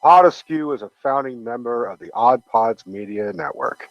PodAskew is a founding member of the Odd Pods Media Network.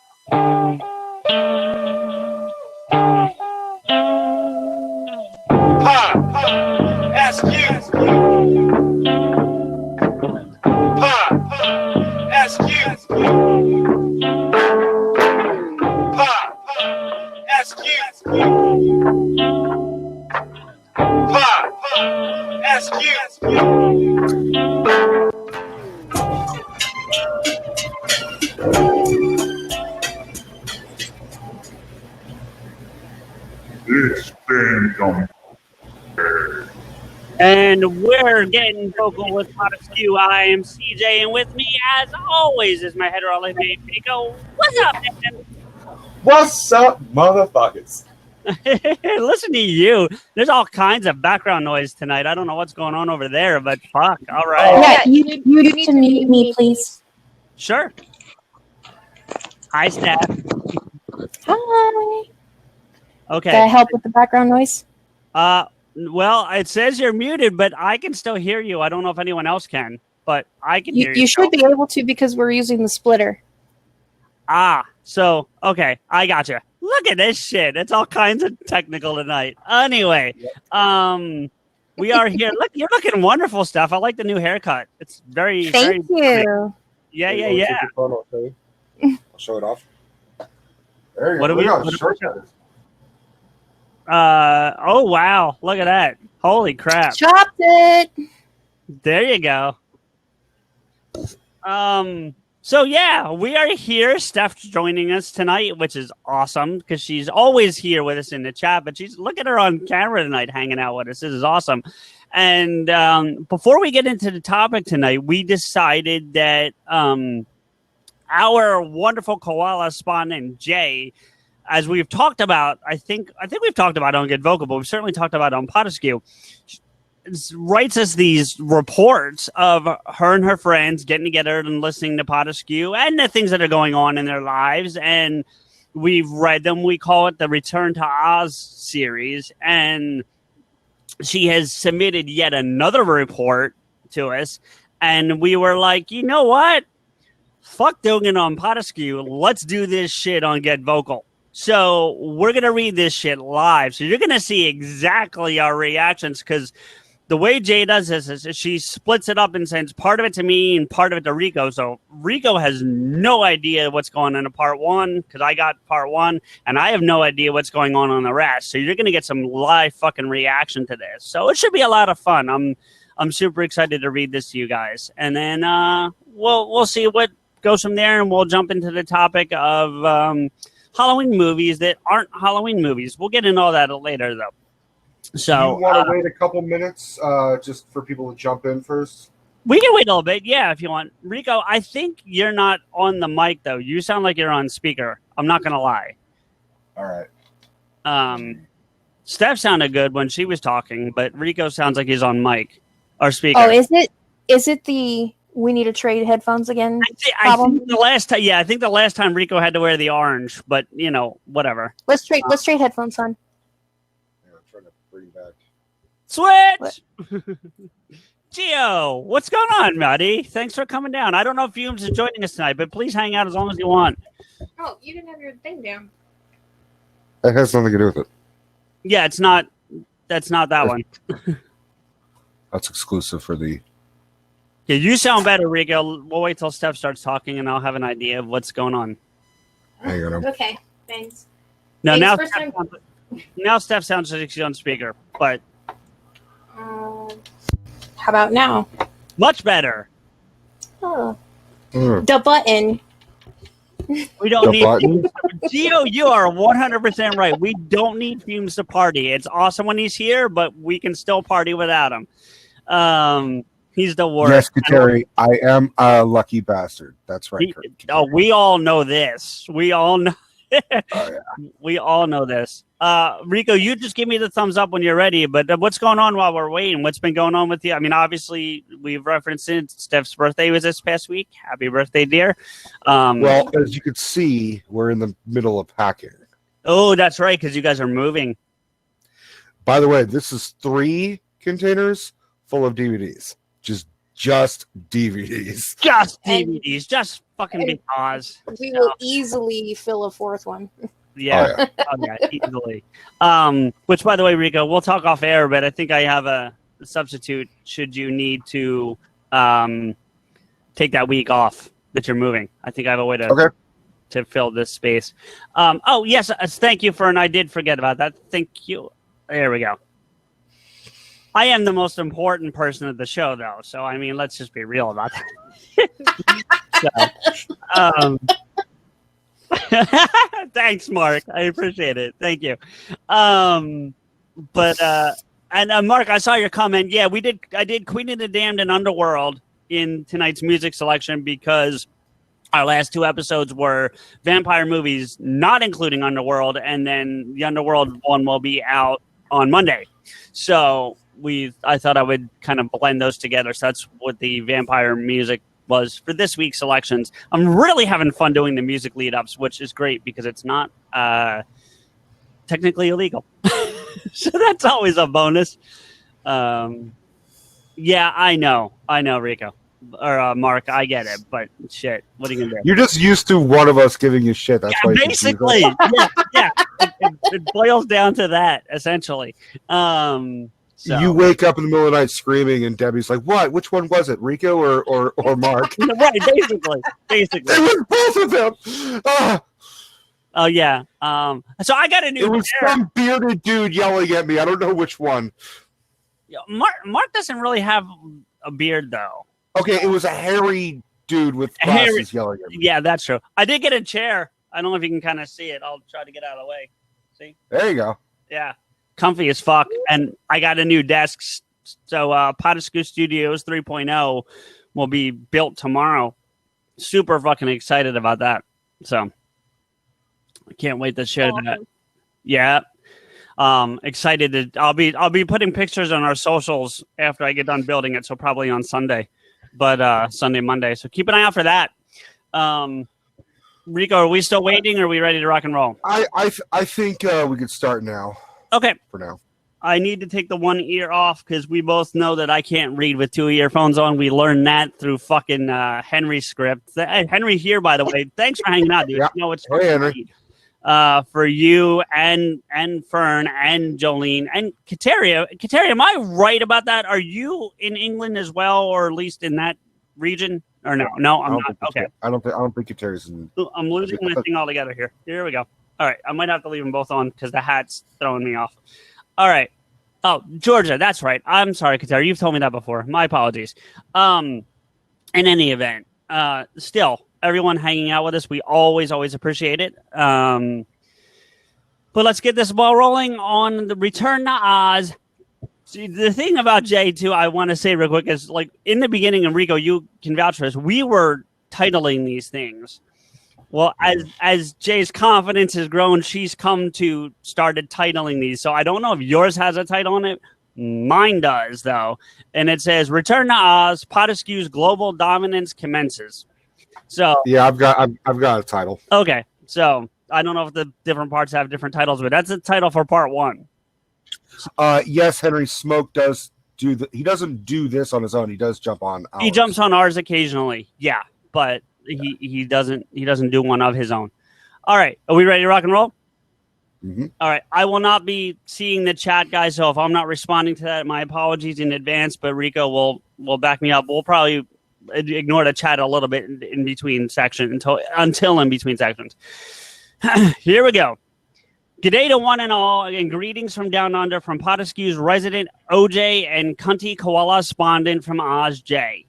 It's been compared. And we're getting vocal with PodAskew. I am CJ, and with me, as always, is my heterologist mate, Rico. What's up, man? What's up, motherfuckers? Listen to you. There's all kinds of background noise tonight. I don't know what's going on over there, but fuck. All right. Yeah, you need to mute me, please. Sure. Hi, Steph. Hi. Okay. Can I help with the background noise? Well, it says you're muted, but I can still hear you. I don't know if anyone else can, but I can hear you. You should be able to because we're using the splitter. So, okay. I gotcha. Look at this shit. It's all kinds of technical tonight. Anyway, we are here. Look, you're looking wonderful, Steph. I like the new haircut. It's very, Thank you. Yeah. I'll show it off. There you What go. do we- Look how what do short that is. Oh, wow. Look at that. Holy crap. Chopped it. There you go. So yeah, we are here. Steph's joining us tonight, which is awesome because she's always here with us in the chat. But look at her on camera tonight, hanging out with us. This is awesome. And before we get into the topic tonight, we decided that our wonderful koala spawn Jay, as we've talked about, I think we've talked about on Get Vokl, but we've certainly talked about on PodAskew, writes us these reports of her and her friends getting together and listening to PodAskew and the things that are going on in their lives. And we've read them. We call it the Return to Oz series. And she has submitted yet another report to us. And we were like, you know what? Fuck doing it on PodAskew. Let's do this shit on Get Vokl. So we're going to read this shit live. So you're going to see exactly our reactions because the way Jay does this is she splits it up and sends part of it to me and part of it to Rico. So Rico has no idea what's going on in part one because I got part one and I have no idea what's going on the rest. So you're going to get some live fucking reaction to this. So it should be a lot of fun. I'm super excited to read this to you guys. And then we'll see what goes from there, and we'll jump into the topic of Halloween movies that aren't Halloween movies. We'll get into all that later, though. So, you want to wait a couple minutes just for people to jump in first? We can wait a little bit, yeah, if you want. Rico, I think you're not on the mic, though. You sound like you're on speaker. I'm not going to lie. All right. Steph sounded good when she was talking, but Rico sounds like he's on mic or speaker. Oh, is it the we need to trade headphones again? I think the last time, I think the last time Rico had to wear the orange, but whatever. Let's trade headphones on. Yeah, I'm trying to bring back. Switch. Gio, what's going on, buddy? Thanks for coming down. I don't know if Fumes is joining us tonight, but please hang out as long as you want. Oh, you didn't have your thing down. It has nothing to do with it. Yeah, it's not. That's not that one. That's exclusive for the. Yeah, you sound better, Rico. We'll wait till Steph starts talking, and I'll have an idea of what's going on. Hang on. Okay, thanks. No, Thanks now Steph sounds like she's on speaker, but how about now? much better. Oh, the button. We don't need button? Gio, you are 100% right. We don't need Fumes to party. It's awesome when he's here, but we can still party without him. He's the worst. Yes, Kateri, I am a lucky bastard. That's right. We all know this. We all know. Oh, yeah. We all know this. Rico, you just give me the thumbs up when you're ready. But what's going on while we're waiting? What's been going on with you? I mean, obviously, we've referenced it. Steph's birthday was this past week. Happy birthday, dear. Well, as you can see, we're in the middle of packing. Oh, that's right, because you guys are moving. By the way, this is 3 containers full of DVDs. Just just DVDs. Just And- DVDs, just fucking because. We will easily fill a fourth one. Yeah, oh, yeah, easily. Which, by the way, Rico, we'll talk off air, but I think I have a substitute should you need to take that week off that you're moving. I think I have a way to fill this space. Oh, yes, thank you and I did forget about that. Thank you. There we go. I am the most important person of the show, though. So, I mean, let's just be real about that. Thanks, Mark. I appreciate it. Thank you. And Mark, I saw your comment. Yeah, I did Queen of the Damned and Underworld in tonight's music selection because our last two episodes were vampire movies, not including Underworld, and then the Underworld one will be out on Monday. So I thought I would kind of blend those together. So that's what the vampire music was for this week's selections. I'm really having fun doing the music lead-ups, which is great because it's not technically illegal. So that's always a bonus. Yeah, I know, Rico. Or Mark, I get it, but shit, what are you gonna do? You're just used to one of us giving you shit. That's why basically, yeah. It boils down to that, essentially. So. You wake up in the middle of the night screaming, and Debbie's like, "What? Which one was it, Rico or Mark?" Right, basically. It was both of them. Oh yeah. So I got a new. It was some bearded dude yelling at me. I don't know which one. Mark doesn't really have a beard though. Okay, it was a hairy dude with glasses yelling at me. Yeah, that's true. I did get a chair. I don't know if you can kind of see it. I'll try to get out of the way. See? There you go. Yeah. Comfy as fuck. And I got a new desk. So PodAskew Studios 3.0 will be built tomorrow. Super fucking excited about that. So I can't wait to share that. Yeah. Excited to I'll be putting pictures on our socials after I get done building it, so probably on Sunday. But Sunday, Monday. So keep an eye out for that. Rico, are we still waiting or are we ready to rock and roll? I think we could start now. Okay. For now. I need to take the one ear off because we both know that I can't read with two earphones on. We learned that through fucking Henry's script. Henry here, by the way. Thanks for hanging out, dude. Yeah. No, it's hey, Henry. For you and Fern and Jolene and Kateria. Kateria, am I right about that? Are you in England as well, or at least in that region? Or no? No, I'm not. Okay. I don't think Kateria's in. I'm losing my thing altogether here. Here we go. All right. I might have to leave them both on because the hat's throwing me off. All right. Oh, Georgia. That's right. I'm sorry, Kateria. You've told me that before. My apologies. In any event, still, everyone hanging out with us, we always appreciate it. But let's get this ball rolling on the Return to Oz. See, the thing about Jay, too, I want to say real quick is, like, in the beginning, and Rico, you can vouch for this, we were titling these things. Well, as Jay's confidence has grown, she's come to started titling these. So I don't know if yours has a title on it. Mine does, though. And it says, Return to Oz, PodAskew's global dominance commences. So yeah, I've got a title. Okay, so I don't know if the different parts have different titles, but that's the title for part one. Yes, Henry Smoke does do he doesn't do this on his own. He does jump on ours. He jumps on ours occasionally, yeah, but he doesn't do one of his own. All right, are we ready to rock and roll? Mm-hmm. All right, I will not be seeing the chat, guys. So if I'm not responding to that, my apologies in advance. But Rico will back me up. We'll probably ignore the chat a little bit in between sections until in between sections. Here we go. G'day to one and all, and greetings from down under from PodAskew's resident OJ and Cunty Koala Spondent from Oz J.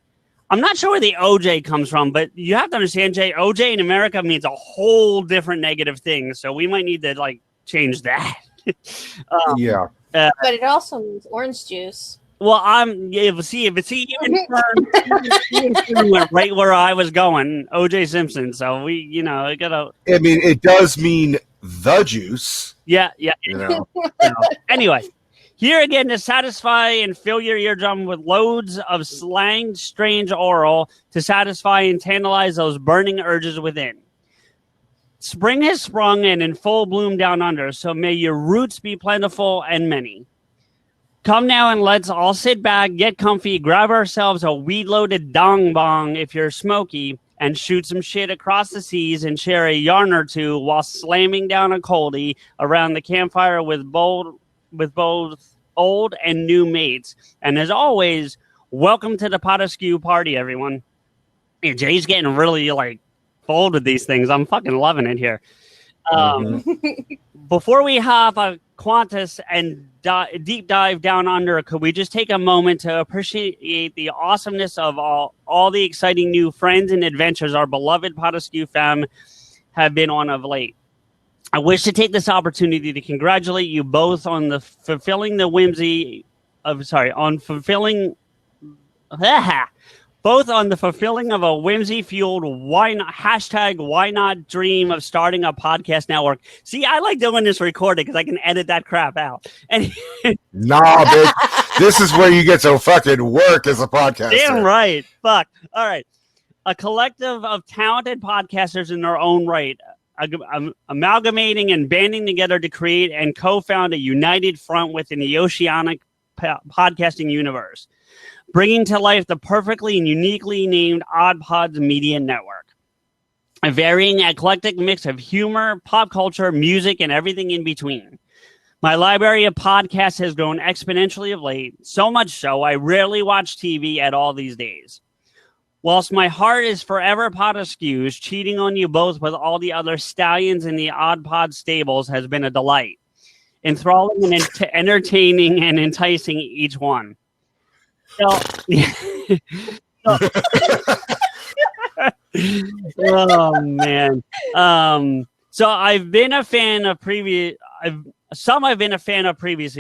I'm not sure where the OJ comes from, but you have to understand, Jay, OJ in America means a whole different negative thing, so we might need to, like, change that. Yeah. But it also means orange juice. Well, if he went right where I was going, OJ Simpson. So we, I gotta. I mean, it does mean the juice. Yeah. You know. Anyway, here again to satisfy and fill your eardrum with loads of slang, strange oral to satisfy and tantalize those burning urges within. Spring has sprung and in full bloom down under, so may your roots be plentiful and many. Come now and let's all sit back, get comfy, grab ourselves a weed-loaded dong bong if you're smoky, and shoot some shit across the seas and share a yarn or two while slamming down a coldie around the campfire with both old and new mates. And as always, welcome to the PodAskew party, everyone. Yeah, Jay's getting really bold with these things. I'm fucking loving it here. Before we hop a Qantas and deep dive down under, could we just take a moment to appreciate the awesomeness of all the exciting new friends and adventures our beloved PodAskew fam have been on of late? I wish to take this opportunity to congratulate you both on fulfilling a whimsy fueled why not dream of starting a podcast network. See, I like doing this recording because I can edit that crap out. And nah, bitch, this is where you get to fucking work as a podcaster. Damn right. Fuck. All right. A collective of talented podcasters in their own right, amalgamating and banding together to create and co-found a united front within the oceanic podcasting universe, bringing to life the perfectly and uniquely named Odd Pods Media Network. A varying, eclectic mix of humor, pop culture, music, and everything in between. My library of podcasts has grown exponentially of late, so much so I rarely watch TV at all these days. Whilst my heart is forever PodAskew's, cheating on you both with all the other stallions in the Odd Pod stables has been a delight. Enthralling and entertaining and enticing each one. So, oh man. So I've been a fan of previously,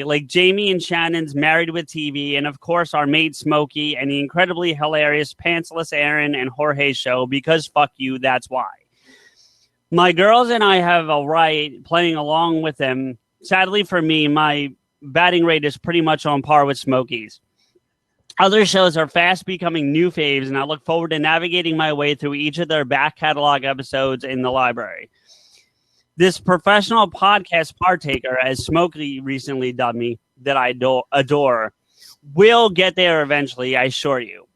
like Jamie and Shannon's Married with TV, and of course our mate Smokey and the incredibly hilarious Pantsless Aaron and Jorge show, because fuck you, that's why. My girls and I have a right playing along with them. Sadly for me, my batting rate is pretty much on par with Smokey's. Other shows are fast becoming new faves, and I look forward to navigating my way through each of their back catalog episodes in the library. This professional podcast partaker, as Smokey recently dubbed me, that I adore, will get there eventually, I assure you.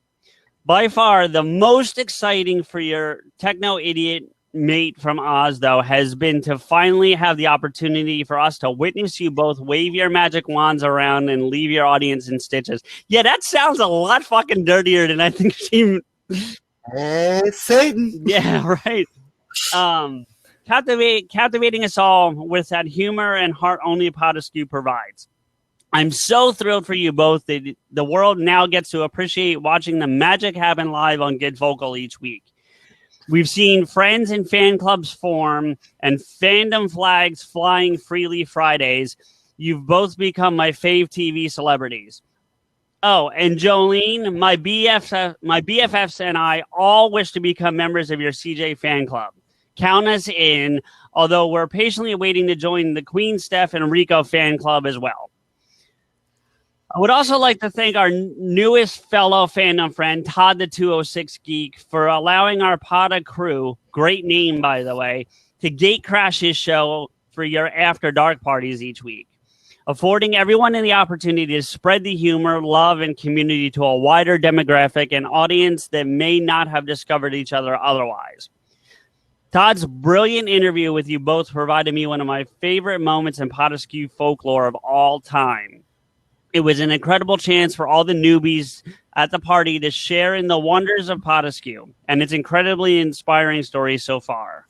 By far, the most exciting for your techno-idiot mate from Oz, though, has been to finally have the opportunity for us to witness you both wave your magic wands around and leave your audience in stitches. Yeah, that sounds a lot fucking dirtier than I think she... Satan. Yeah, right. Captivating us all with that humor and heart only PodAskew provides. I'm so thrilled for you both that the world now gets to appreciate watching the magic happen live on Get Vokl each week. We've seen friends and fan clubs form and fandom flags flying freely Fridays. You've both become my fave TV celebrities. Oh, and Jolene, my BFFs and I all wish to become members of your CJ fan club. Count us in, although we're patiently waiting to join the Queen, Steph, and Rico fan club as well. I would also like to thank our newest fellow fandom friend, Todd the 206 Geek, for allowing our Poda crew, great name by the way, to gate crash his show for your after dark parties each week, affording everyone the opportunity to spread the humor, love, and community to a wider demographic and audience that may not have discovered each other otherwise. Todd's brilliant interview with you both provided me one of my favorite moments in PodAskew folklore of all time. It was an incredible chance for all the newbies at the party to share in the wonders of PodAskew and its incredibly inspiring story so far.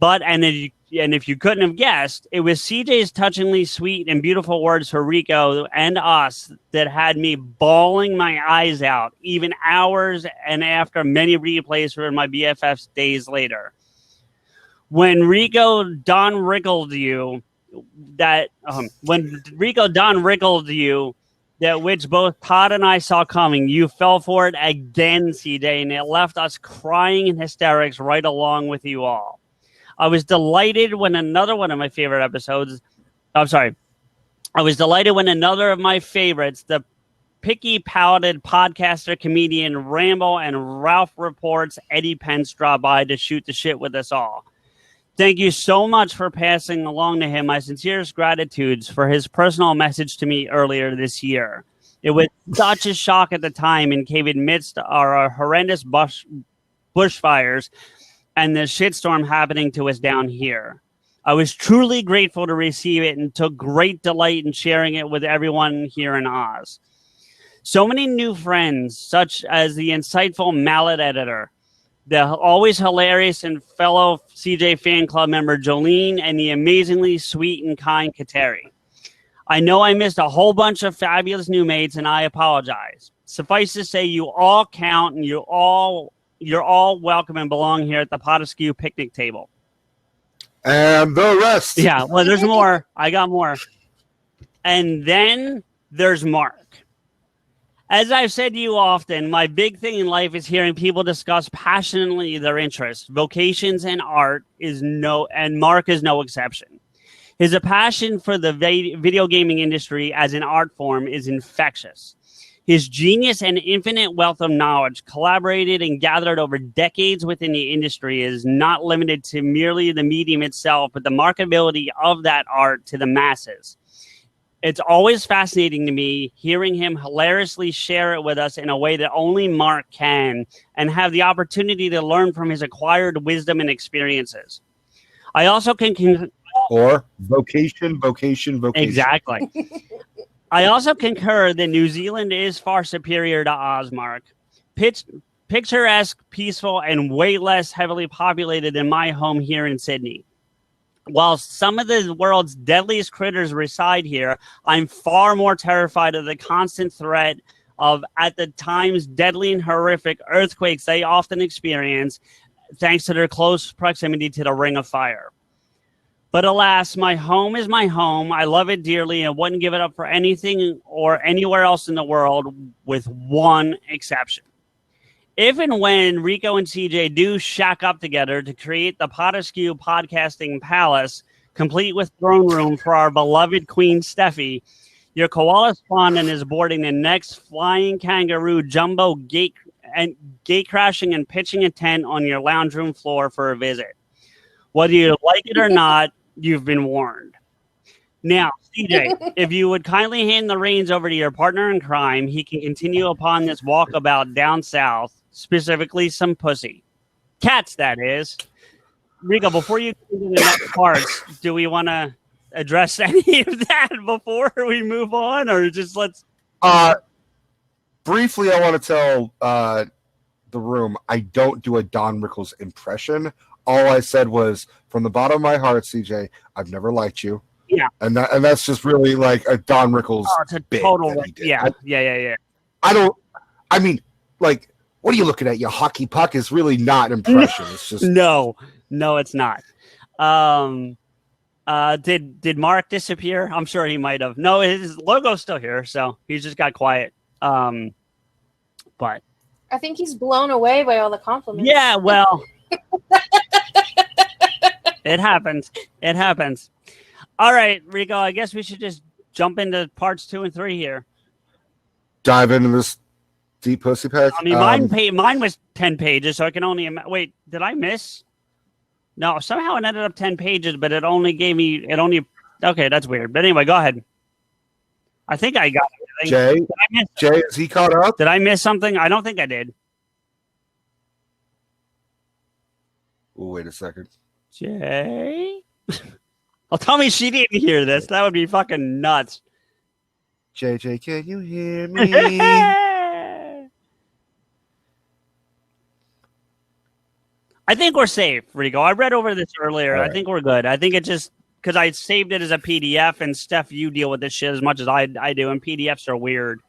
But, and if you couldn't have guessed, it was CJ's touchingly sweet and beautiful words for Rico and us that had me bawling my eyes out, even hours and after many replays for my BFFs days later. When Rico Don Rickled you, that which both Todd and I saw coming, you fell for it again, CJ, and it left us crying in hysterics right along with you all. I was delighted when another of my favorites, the picky-palated podcaster, comedian Rambo and Ralph Reports Eddie Pence dropped by to shoot the shit with us all. Thank you so much for passing along to him my sincerest gratitudes for his personal message to me earlier this year. It was such a shock at the time and came amidst our horrendous bushfires and the shitstorm happening to us down here. I was truly grateful to receive it and took great delight in sharing it with everyone here in Oz. So many new friends, such as the insightful Mallet editor, the always hilarious and fellow CJ fan club member Jolene, and the amazingly sweet and kind Kateri. I know I missed a whole bunch of fabulous new mates, and I apologize. Suffice to say, you all count, and you're all welcome and belong here at the PodAskew picnic table. And the rest. Yeah, well, there's more. I got more. And then there's Mark. As I've said to you often, my big thing in life is hearing people discuss passionately their interests, vocations, and art and Mark is no exception. His passion for the video gaming industry as an art form is infectious. His genius and infinite wealth of knowledge collaborated and gathered over decades within the industry is not limited to merely the medium itself, but the marketability of that art to the masses. It's always fascinating to me hearing him hilariously share it with us in a way that only Mark can, and have the opportunity to learn from his acquired wisdom and experiences. I also can or vocation. Exactly. I also concur that New Zealand is far superior to Oz, Mark. Picturesque, peaceful, and way less heavily populated than my home here in Sydney. While some of the world's deadliest critters reside here, I'm far more terrified of the constant threat of, at the times, deadly and horrific earthquakes they often experience, thanks to their close proximity to the Ring of Fire. But alas, my home is my home. I love it dearly and wouldn't give it up for anything or anywhere else in the world, with one exception. If and when Rico and CJ do shack up together to create the PodAskew podcasting palace, complete with throne room for our beloved Queen Steffi, your koala respondent is boarding the next flying kangaroo jumbo gate crashing and pitching a tent on your lounge room floor for a visit. Whether you like it or not, you've been warned. Now, CJ, if you would kindly hand the reins over to your partner in crime, he can continue upon this walkabout down south, specifically some pussy. Cats, that is. Rico, before you get into the next parts, do we want to address any of that before we move on, or just let's... Briefly, I want to tell the room, I don't do a Don Rickles impression. All I said was, from the bottom of my heart, CJ, I've never liked you. Yeah. And that's just really like a Don Rickles it's a bit total... that he did. Yeah. I mean, like, what are you looking at? Your hockey puck is really not an impression. It's just... No, it's not. Did Mark disappear? I'm sure he might have. No, his logo's still here, so he just got quiet. But I think he's blown away by all the compliments. Yeah, well, it happens. All right, Rico, I guess we should just jump into parts 2 and 3 here. Dive into this deep pussy pack. I mean, mine was 10 pages, so I can only wait. Did I miss? No, somehow it ended up 10 pages, but it only gave me Okay, that's weird. But anyway, go ahead. I think I got it. Jay, is he caught up? Did I miss something? I don't think I did. Oh, wait a second. Jay? Well, tell me she didn't hear this. That would be fucking nuts. JJ, can you hear me? I think we're safe, Rico. I read over this earlier. Right. I think we're good. I think it just because I saved it as a PDF, and Steph, you deal with this shit as much as I do, and PDFs are weird.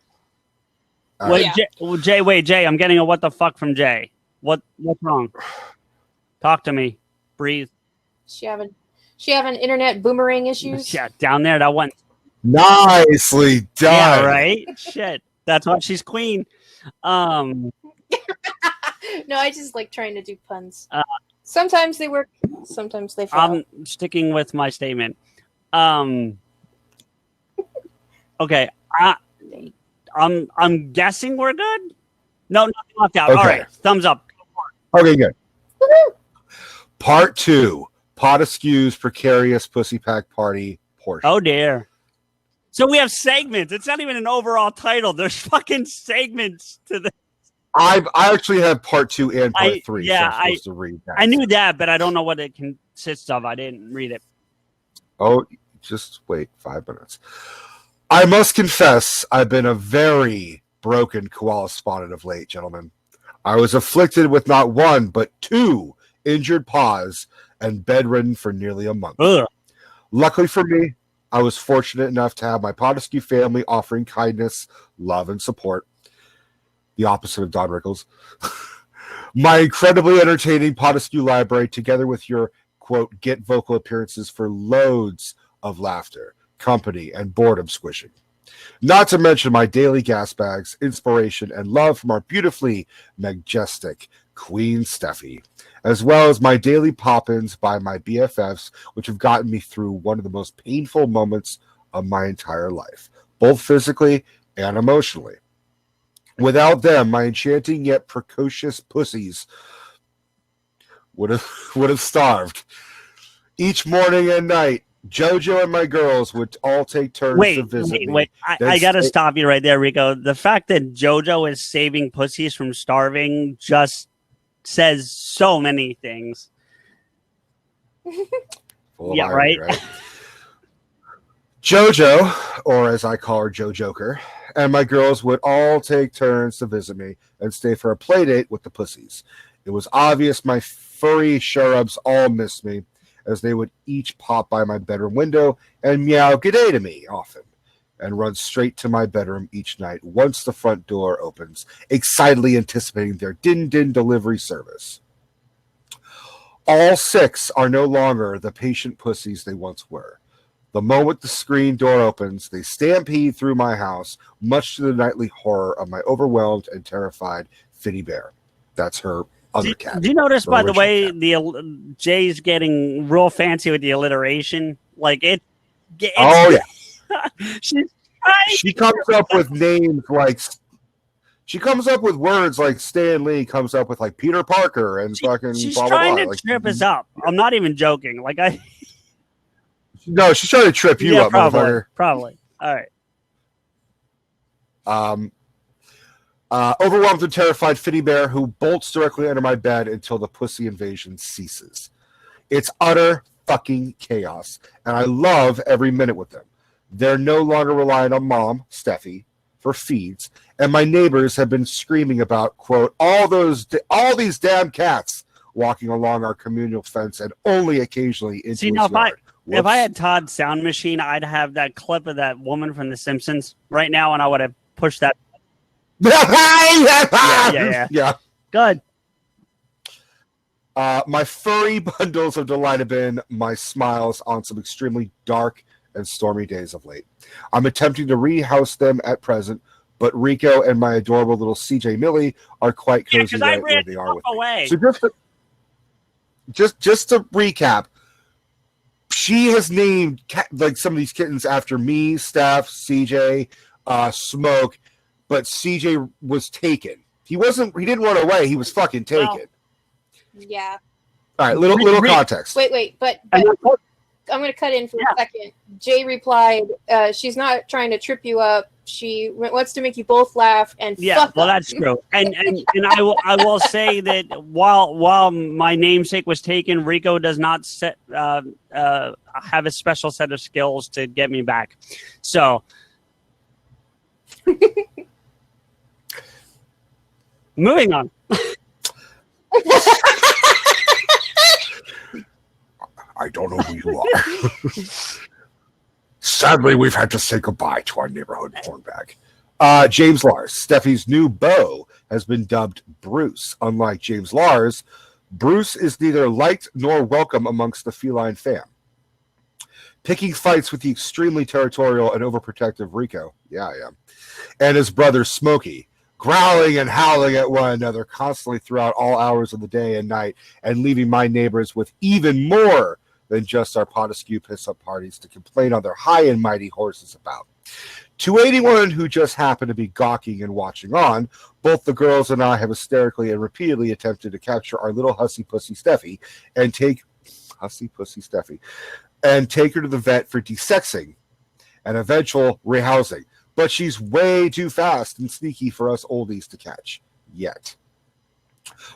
Wait, Jay, I'm getting a what the fuck from Jay. What's wrong? Talk to me. Breathe. She having internet boomerang issues? Yeah, down there, that one. Nicely done. Yeah, right? Shit. That's why she's queen. No, I just like trying to do puns. Sometimes they work, sometimes they fail. I'm sticking with my statement. Okay. I'm guessing we're good. No, nothing left out. Okay. All right. Thumbs up. Okay, good. Woo-hoo! Part 2, PodAskew's Precarious Pussy Pack Party portion. Oh, dear. So we have segments. It's not even an overall title. There's fucking segments to the. I actually have part 2 and part 3. Yeah, so I'm supposed to read that. I knew that, but I don't know what it consists of. I didn't read it. Oh, just wait 5 minutes. I must confess, I've been a very broken koala spotted of late, gentlemen. I was afflicted with not 1, but 2 injured paws and bedridden for nearly a month. Ugh. Luckily for me, I was fortunate enough to have my PodAskew family offering kindness, love, and support. The opposite of Don Rickles. My incredibly entertaining PodAskew library, together with your, quote, get Vokl appearances for loads of laughter, company, and boredom squishing. Not to mention my daily gas bags, inspiration, and love from our beautifully majestic Queen Steffi, as well as my daily pop-ins by my BFFs, which have gotten me through one of the most painful moments of my entire life, both physically and emotionally. Without them, my enchanting yet precocious pussies would have starved. Each morning and night, JoJo and my girls would all take turns to visit me. Wait. I got to stop you right there, Rico. The fact that JoJo is saving pussies from starving just says so many things. Yeah, right? JoJo, or as I call her, Jo Joker, and my girls would all take turns to visit me and stay for a play date with the pussies. It was obvious my furry cherubs all missed me, as they would each pop by my bedroom window and meow g'day to me often, and run straight to my bedroom each night once the front door opens, excitedly anticipating their din-din delivery service. All 6 are no longer the patient pussies they once were. The moment the screen door opens, they stampede through my house, much to the nightly horror of my overwhelmed and terrified Fitty Bear. That's her other cat. Do you notice, by the way, Jay's getting real fancy with the alliteration? Like it's oh yeah. She comes up with names like. She comes up with words like Stan Lee comes up with like Peter Parker and fucking. She's blah, trying blah, blah. to trip us up. I'm not even joking. Like I. No, she's trying to trip you up, motherfucker. Probably. All right. Overwhelmed and terrified Fitty Bear who bolts directly under my bed until the pussy invasion ceases. It's utter fucking chaos, and I love every minute with them. They're no longer relying on Mom, Steffi, for feeds, and my neighbors have been screaming about, quote, all these damn cats walking along our communal fence and only occasionally into his yard. If I had Todd's sound machine, I'd have that clip of that woman from The Simpsons right now, and I would have pushed that. Yeah. Good. My furry bundles of delight have been my smiles on some extremely dark and stormy days of late. I'm attempting to rehouse them at present, but Rico and my adorable little CJ Millie are quite cozy right where they are with me. So just to recap, she has named like some of these kittens after me, Steph, CJ, Smoke, but CJ was taken. He didn't run away. He was fucking taken. Well, yeah. All right, little context. Wait, but I'm going to cut in for a second. Jay replied, she's not trying to trip you up. She wants to make you both laugh and fuck up. That's true. And I will say that while my namesake was taken, Rico does not have a special set of skills to get me back. So moving on. I don't know who you are. Sadly, we've had to say goodbye to our neighborhood cornbag. James Lars, Steffi's new beau, has been dubbed Bruce. Unlike James Lars, Bruce is neither liked nor welcome amongst the feline fam. Picking fights with the extremely territorial and overprotective Rico, yeah, I am, and his brother Smokey, growling and howling at one another constantly throughout all hours of the day and night, and leaving my neighbors with even more than just our PodAskew piss-up parties to complain on their high and mighty horses about. To anyone who just happened to be gawking and watching on, both the girls and I have hysterically and repeatedly attempted to capture our little hussy pussy Steffi and take hussy pussy Steffi, and take her to the vet for desexing and eventual rehousing. But she's way too fast and sneaky for us oldies to catch yet.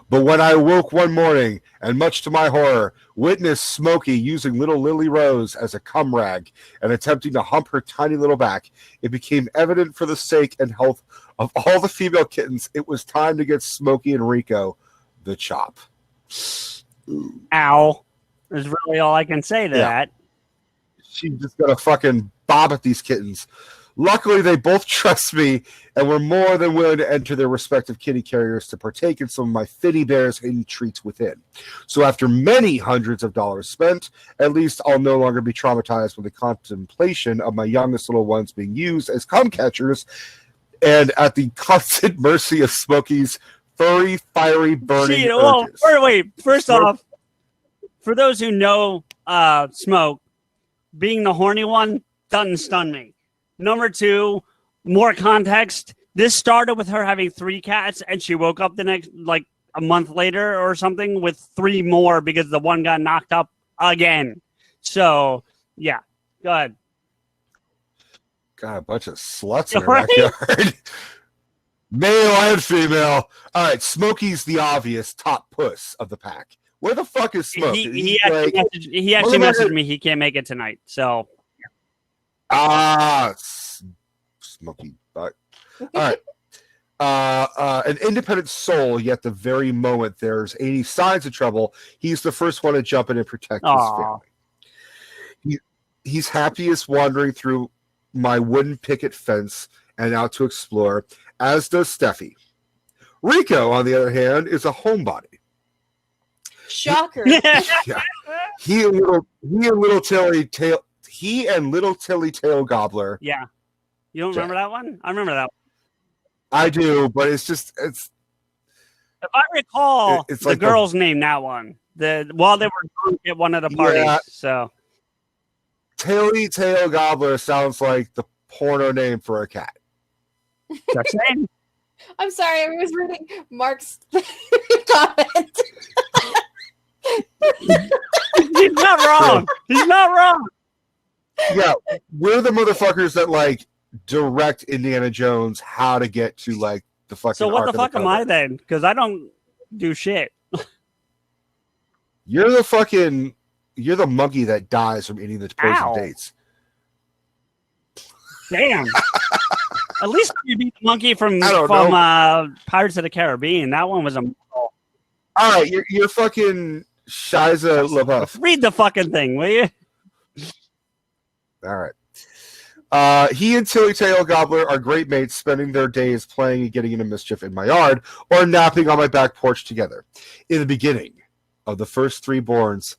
But when I woke one morning, and much to my horror, witnessed Smokey using little Lily Rose as a cum rag and attempting to hump her tiny little back, it became evident for the sake and health of all the female kittens, it was time to get Smokey and Rico the chop. Ow. Is really all I can say to that. She just got to fucking bob at these kittens. Luckily, they both trust me and were more than willing to enter their respective kitty carriers to partake in some of my Fitty Bear's hidden treats within. So after many hundreds of dollars spent, at least I'll no longer be traumatized with the contemplation of my youngest little ones being used as cum catchers and at the constant mercy of Smokey's furry, fiery, burning urges. Wait, first off, for those who know Smoke, being the horny one doesn't stun me. Number two, more context. This started with her having 3 cats, and she woke up the next, like a month later or something, with 3 more because the one got knocked up again. So, yeah, go ahead. Got a bunch of sluts in her backyard. Male and female. All right, Smokey's the obvious top puss of the pack. Where the fuck is Smoke? He actually messaged me. He can't make it tonight. So, Smokey butt. All right. An independent soul, yet the very moment there's any signs of trouble, he's the first one to jump in and protect his family. He's happiest wandering through my wooden picket fence and out to explore, as does Steffi. Rico, on the other hand, is a homebody. Shocker. Yeah. He and little Tilly Tail Gobbler. Yeah. You don't remember that one? I remember that one. I do, but it's if I recall, it's the girl's name, that one. While they were drunk at one of the parties. Yeah. So Tilly Tail Gobbler sounds like the porno name for a cat. That's name. I'm sorry, I was reading Mark's comment. He's not wrong. He's not wrong. Yeah, we're the motherfuckers that like direct Indiana Jones how to get to like the fucking. So what the fuck am I then? Because I don't do shit. You're the monkey that dies from eating the poison dates. Damn. At least you beat the monkey from Pirates of the Caribbean. That one was a. All right, you're fucking Shiza LaBeouf. Read the fucking thing, will you? All right. He and Tilly Tail Gobbler are great mates, spending their days playing and getting into mischief in my yard or napping on my back porch together. In the beginning of the three firstborns,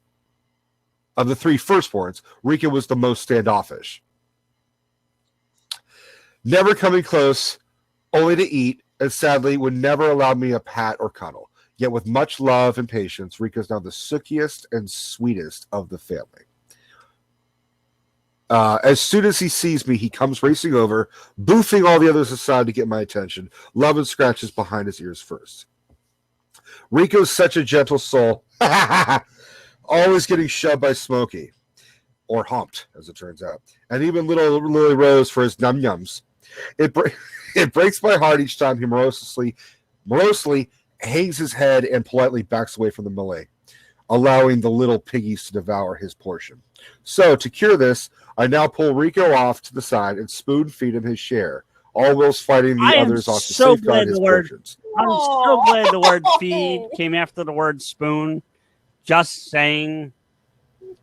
Rika was the most standoffish. Never coming close, only to eat, and sadly would never allow me a pat or cuddle. Yet with much love and patience, Rika's now the silkiest and sweetest of the family. As soon as he sees me, he comes racing over, boofing all the others aside to get my attention. Love and scratches behind his ears first. Rico's such a gentle soul, always getting shoved by Smokey, or humped, as it turns out, and even little Lily Rose for his num-nums. It breaks my heart each time he morosely hangs his head and politely backs away from the melee, allowing the little piggies to devour his portion. So, to cure this, I now pull Rico off to the side and spoon feed him his share, all whilst fighting the others off to safeguard his portions. I'm so glad the word feed came after the word spoon. Just saying.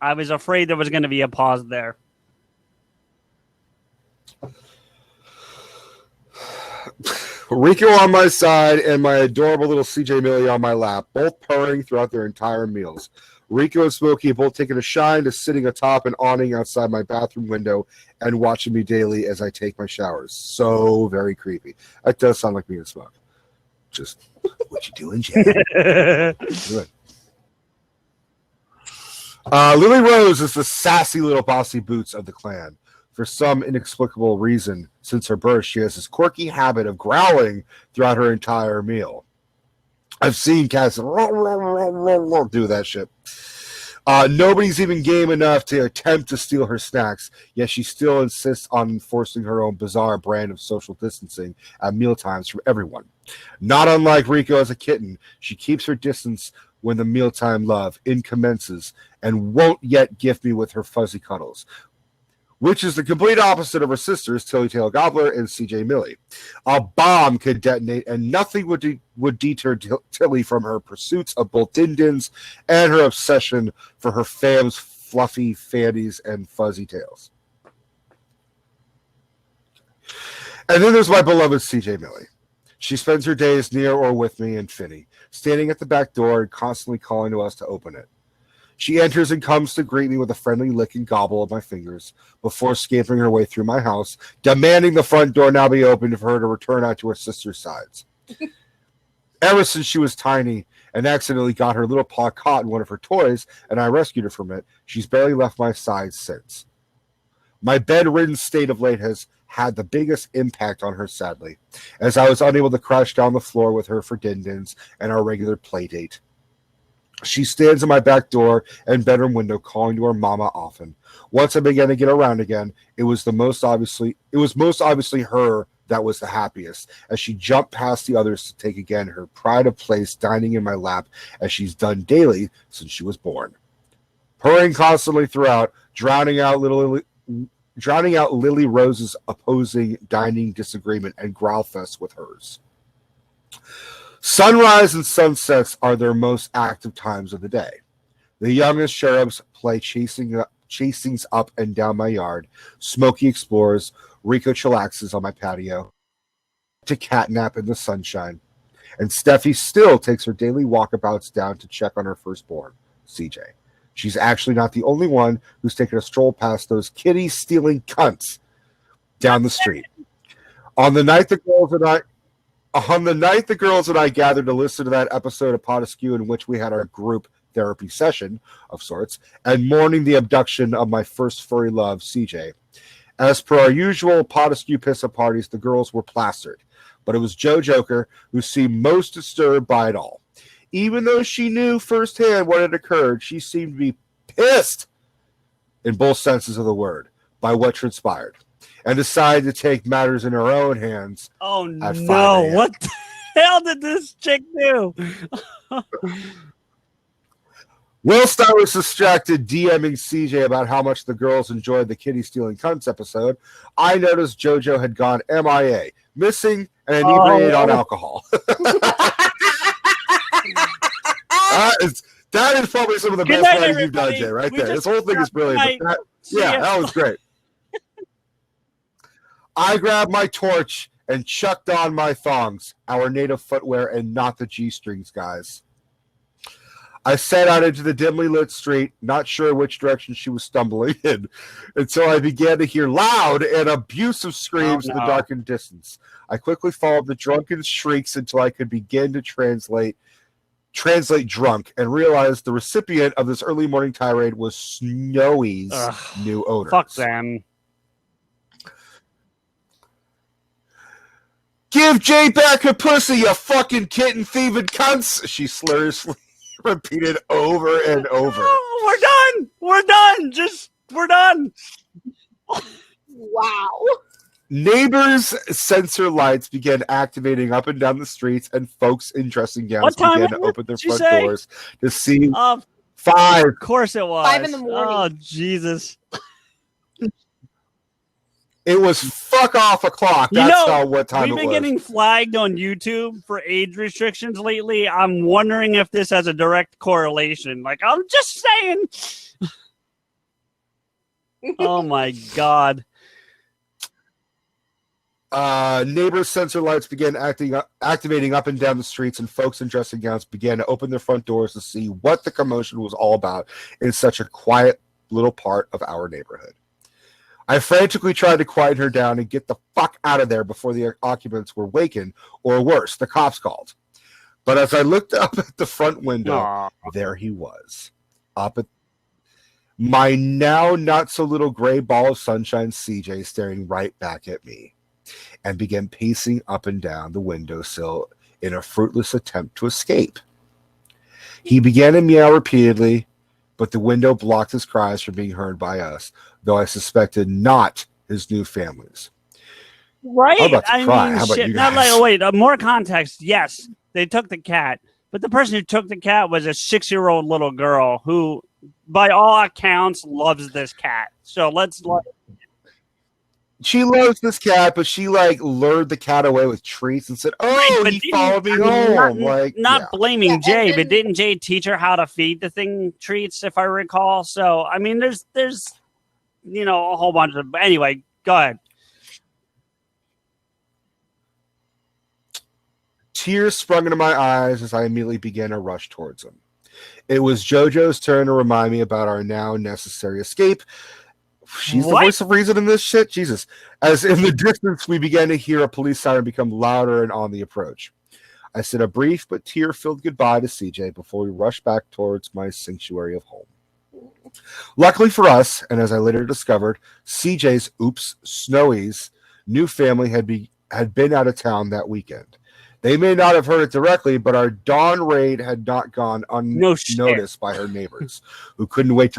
I was afraid there was going to be a pause there. Rico on my side and my adorable little CJ Millie on my lap, both purring throughout their entire meals. Rico and Smokey both taking a shine to sitting atop an awning outside my bathroom window and watching me daily as I take my showers. So very creepy. That does sound like me and Smoke. Just, what you doing, Jan? Good. Lily Rose is the sassy little bossy boots of the clan. For some inexplicable reason, since her birth, she has this quirky habit of growling throughout her entire meal. I've seen cats do that shit. Nobody's even game enough to attempt to steal her snacks, yet she still insists on enforcing her own bizarre brand of social distancing at mealtimes from everyone. Not unlike Rico as a kitten, she keeps her distance when the mealtime love incommences and won't yet gift me with her fuzzy cuddles, which is the complete opposite of her sisters, Tilly Tail Gobbler and CJ Millie. A bomb could detonate, and nothing would deter Tilly from her pursuits of both Din-Dins and her obsession for her fam's fluffy fannies and fuzzy tails. And then there's my beloved CJ Millie. She spends her days near or with me and Finny, standing at the back door and constantly calling to us to open it. She enters and comes to greet me with a friendly lick and gobble of my fingers before scampering her way through my house, demanding the front door now be opened for her to return out to her sister's sides. Ever since she was tiny and accidentally got her little paw caught in one of her toys and I rescued her from it, she's barely left my side since. My bedridden state of late has had the biggest impact on her, sadly, as I was unable to crash down the floor with her for Din-Dins and our regular play date. She stands in my back door and bedroom window calling to her mama often. Once I began to get around again, it was most obviously her that was the happiest, as she jumped past the others to take again her pride of place dining in my lap as she's done daily since she was born. Purring constantly throughout, drowning out Lily Rose's opposing dining disagreement and growl fest with hers. Sunrise and sunsets are their most active times of the day. The youngest cherubs play chasings up and down my yard. Smokey explores. Rico chillaxes on my patio to catnap in the sunshine. And Steffi still takes her daily walkabouts down to check on her firstborn, CJ. She's actually not the only one who's taken a stroll past those kitty-stealing cunts down the street. On the night the girls and I gathered to listen to that episode of PodAskew in which we had our group therapy session of sorts, and mourning the abduction of my first furry love, CJ. As per our usual PodAskew piss-up parties, the girls were plastered, but it was Jo Joker who seemed most disturbed by it all. Even though she knew firsthand what had occurred, she seemed to be pissed, in both senses of the word, by what transpired, and decided to take matters in her own hands. Oh no, what the hell did this chick do? Whilst I was distracted DMing CJ about how much the girls enjoyed the kitty stealing cunts episode, I noticed JoJo had gone MIA, missing and inebriated on alcohol. That is probably some of the best writing you've done, Jay, right there. This whole thing is brilliant. That was great. I grabbed my torch and chucked on my thongs, our native footwear and not the G-strings, guys. I set out into the dimly lit street, not sure which direction she was stumbling in, until I began to hear loud and abusive screams in the darkened distance. I quickly followed the drunken shrieks until I could begin to translate drunk and realized the recipient of this early morning tirade was Snowy's new owners. Fuck them. Give Jay back her pussy, you fucking kitten thieving cunts, she sluriously repeated over and over. Oh, we're done. We're done. Wow. Neighbors' sensor lights began activating up and down the streets, and folks in dressing gowns began to open their front doors to see 5. Of course it was. 5 in the morning. Oh, Jesus. It was fuck off o'clock. That's what time it was. We've been getting flagged on YouTube for age restrictions lately. I'm wondering if this has a direct correlation. Like, I'm just saying. Oh, my God. Neighbors' sensor lights began activating up and down the streets, and folks in dressing gowns began to open their front doors to see what the commotion was all about in such a quiet little part of our neighborhood. I frantically tried to quiet her down and get the fuck out of there before the occupants were wakened, or worse, the cops called. But as I looked up at the front window, there he was, up at my now not so little gray ball of sunshine, CJ, staring right back at me, and began pacing up and down the windowsill in a fruitless attempt to escape. He began to meow repeatedly, but the window blocked his cries from being heard by us, though I suspected not his new families. Right? I'm about to cry. mean, How about shit. you Not guys? like, wait, more context. Yes, they took the cat, but the person who took the cat was a 6-year-old little girl who, by all accounts, loves this cat. So let's. She loves this cat, but she lured the cat away with treats and said, "Oh, Right, he followed me home." Not blaming Jay, then, but didn't Jay teach her how to feed the thing treats, if I recall? So I mean, there's a whole bunch of. Anyway, go ahead. Tears sprung into my eyes as I immediately began a rush towards him. It was JoJo's turn to remind me about our now necessary escape. She's the voice of reason in this shit? Jesus. As in the distance, we began to hear a police siren become louder and on the approach. I said a brief but tear-filled goodbye to CJ before we rushed back towards my sanctuary of home. Luckily for us, and as I later discovered, CJ's, Snowy's, new family had been out of town that weekend. They may not have heard it directly, but our dawn raid had not gone unnoticed by her neighbors, who couldn't wait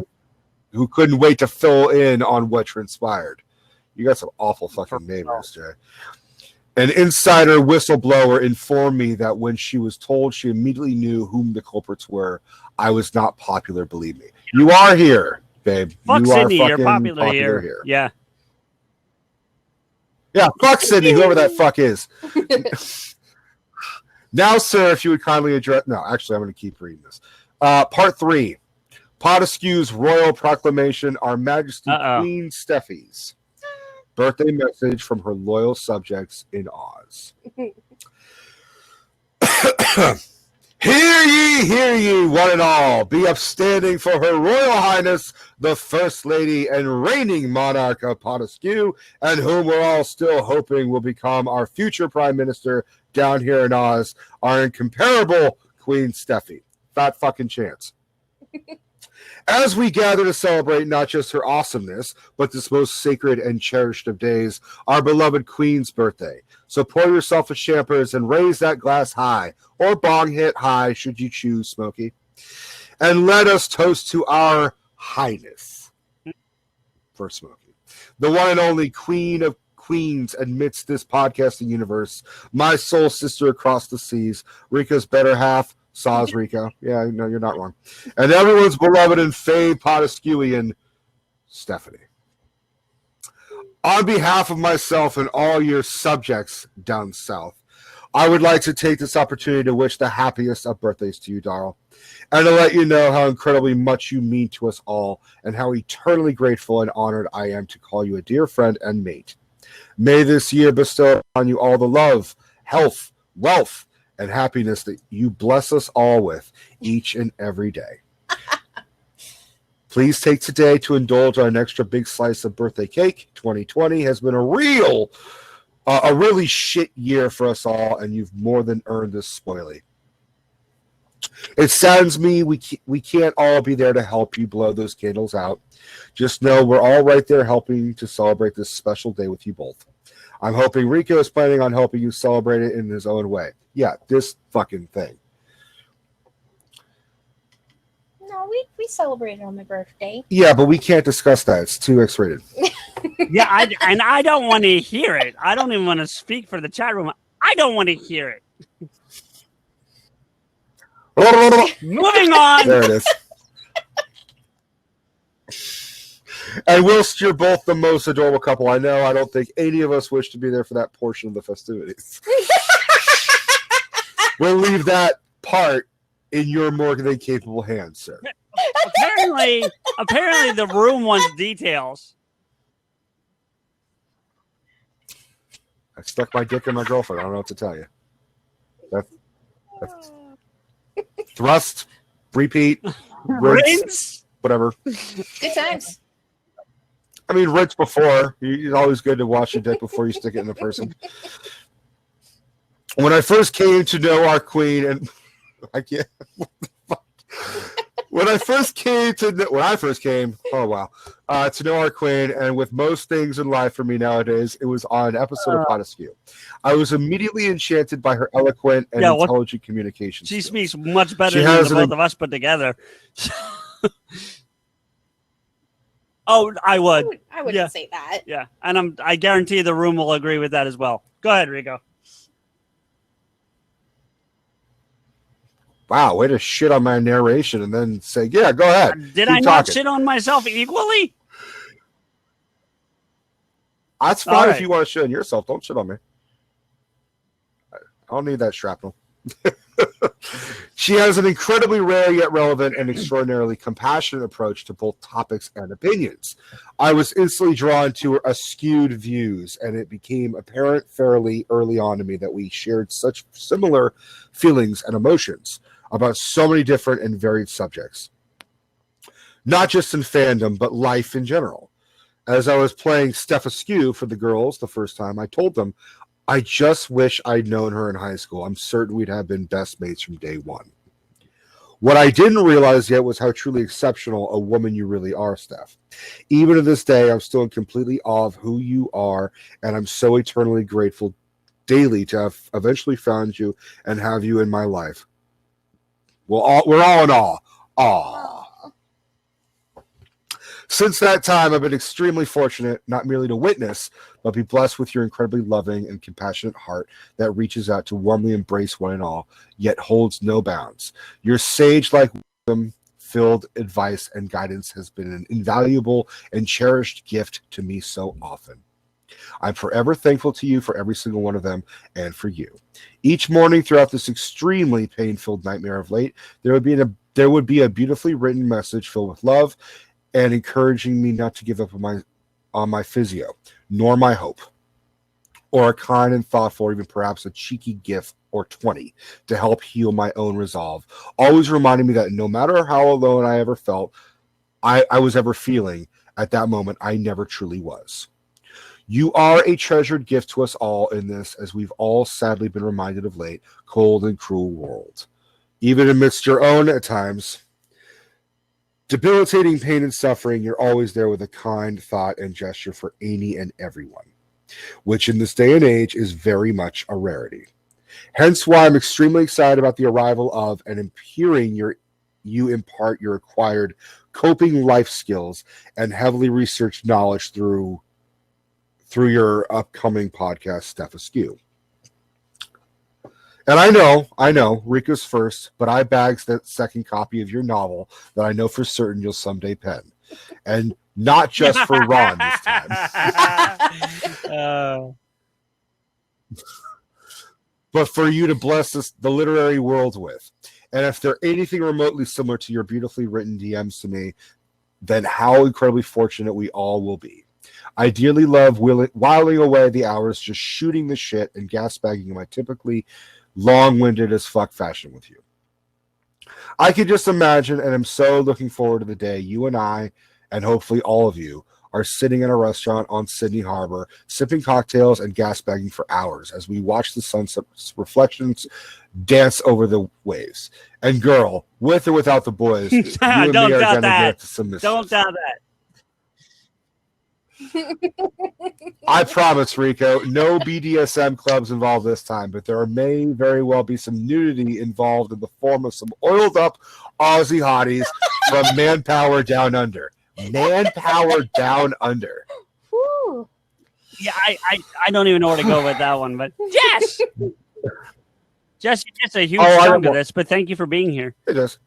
to fill in on what transpired. You got some awful fucking neighbors, Jay. An insider whistleblower informed me that when she was told, she immediately knew whom the culprits were. I was not popular, believe me. You are here, babe. Fuck you Sydney, are you're popular here. Yeah. Yeah, fuck Sydney, whoever that fuck is. Now, sir, if you would kindly address... No, actually, I'm going to keep reading this. Part 3. PodAskew's Royal Proclamation, Our Majesty Queen Steffi's birthday message from her loyal subjects in Oz. Hear ye, one and all, be upstanding for her Royal Highness, the First Lady and reigning monarch of PodAskew, and whom we're all still hoping will become our future Prime Minister down here in Oz, our incomparable Queen Steffi. Fat fucking chance. As we gather to celebrate not just her awesomeness, but this most sacred and cherished of days, our beloved Queen's birthday. So pour yourself a champers and raise that glass high, or bong hit high, should you choose, Smokey. And let us toast to our Highness, for Smokey, the one and only Queen of Queens amidst this podcasting universe, my soul sister across the seas, Rika's better half, Saws Rico. Yeah, no, you're not wrong. And everyone's beloved and fave PodAskewian, Stephanie. On behalf of myself and all your subjects down south, I would like to take this opportunity to wish the happiest of birthdays to you, Darl, and to let you know how incredibly much you mean to us all and how eternally grateful and honored I am to call you a dear friend and mate. May this year bestow upon you all the love, health, wealth, and happiness that you bless us all with each and every day. Please take today to indulge on an extra big slice of birthday cake. 2020 has been a really shit year for us all, and you've more than earned this spoilie. It saddens me we can't all be there to help you blow those candles out. Just know we're all right there helping to celebrate this special day with you both. I'm hoping Rico is planning on helping you celebrate it in his own way. Yeah, this fucking thing. No, we celebrated on my birthday. Yeah, but we can't discuss that. It's too X-rated. Yeah, I don't want to hear it. I don't even want to speak for the chat room. I don't want to hear it. Moving on. There it is. And whilst you're both the most adorable couple I know, I don't think any of us wish to be there for that portion of the festivities. We'll leave that part in your more than capable hands, sir. Apparently the room wants details. I stuck my dick in my girlfriend. I don't know what to tell you. That's thrust, repeat, rinse, whatever. Good times. I mean, rinse before. It's always good to wash your dick before you stick it in a person. When I first came to know our queen, and I can't. When I first came, to know our queen, and with most things in life for me nowadays, it was on an episode of PodAskew. I was immediately enchanted by her eloquent and intelligent communication. She speaks much better than the both of us put together. Oh, I would. I wouldn't say that. Yeah, and I guarantee the room will agree with that as well. Go ahead, Rico. Wow, way to shit on my narration and then say, yeah, go ahead. Did I not shit on myself equally? That's fine if you want to shit on yourself. Don't shit on me. I don't need that shrapnel. She has an incredibly rare yet relevant and extraordinarily compassionate approach to both topics and opinions. I was instantly drawn to her askewed views, and it became apparent fairly early on to me that we shared such similar feelings and emotions about so many different and varied subjects. Not just in fandom, but life in general. As I was playing PodAskew for the girls the first time, I told them, I just wish I'd known her in high school. I'm certain we'd have been best mates from day one. What I didn't realize yet was how truly exceptional a woman you really are, Steph. Even to this day, I'm still in completely awe of who you are, and I'm so eternally grateful daily to have eventually found you and have you in my life. We're all in awe. Aw. Since that time, I've been extremely fortunate not merely to witness, but be blessed with your incredibly loving and compassionate heart that reaches out to warmly embrace one and all, yet holds no bounds. Your sage-like wisdom-filled advice and guidance has been an invaluable and cherished gift to me so often. I'm forever thankful to you for every single one of them and for you. Each morning throughout this extremely pain-filled nightmare of late, there would be a beautifully written message filled with love and encouraging me not to give up on my physio, nor my hope, or a kind and thoughtful, or even perhaps a cheeky gift or 20 to help heal my own resolve, always reminding me that no matter how alone I ever felt, I was ever feeling at that moment, I never truly was. You are a treasured gift to us all in this, as we've all sadly been reminded of late, cold and cruel world. Even amidst your own, at times, debilitating pain and suffering, you're always there with a kind thought and gesture for any and everyone, which in this day and age is very much a rarity. Hence why I'm extremely excited about the arrival of and hearing you impart your acquired coping life skills and heavily researched knowledge through your upcoming podcast, PodAskew. And I know, Rico's first, but I bags that second copy of your novel that I know for certain you'll someday pen. And not just for Ron this time. But for you to bless the literary world with. And if they're anything remotely similar to your beautifully written DMs to me, then how incredibly fortunate we all will be. I dearly love whiling away the hours just shooting the shit and gasbagging in my typically long-winded as fuck fashion with you. I can just imagine, and I'm so looking forward to the day you and I, and hopefully all of you, are sitting in a restaurant on Sydney Harbor, sipping cocktails and gasbagging for hours as we watch the sunset's reflections dance over the waves. And girl, with or without the boys, you and me are going to get to some mischief. Don't doubt that. I promise, Rico, no BDSM clubs involved this time, but there may very well be some nudity involved in the form of some oiled up Aussie hotties from Manpower Down Under. Manpower Down Under. Whew. Yeah, I don't even know where to go with that one, but Jess! Jess, you gets a huge chunk of this, but thank you for being here. It is.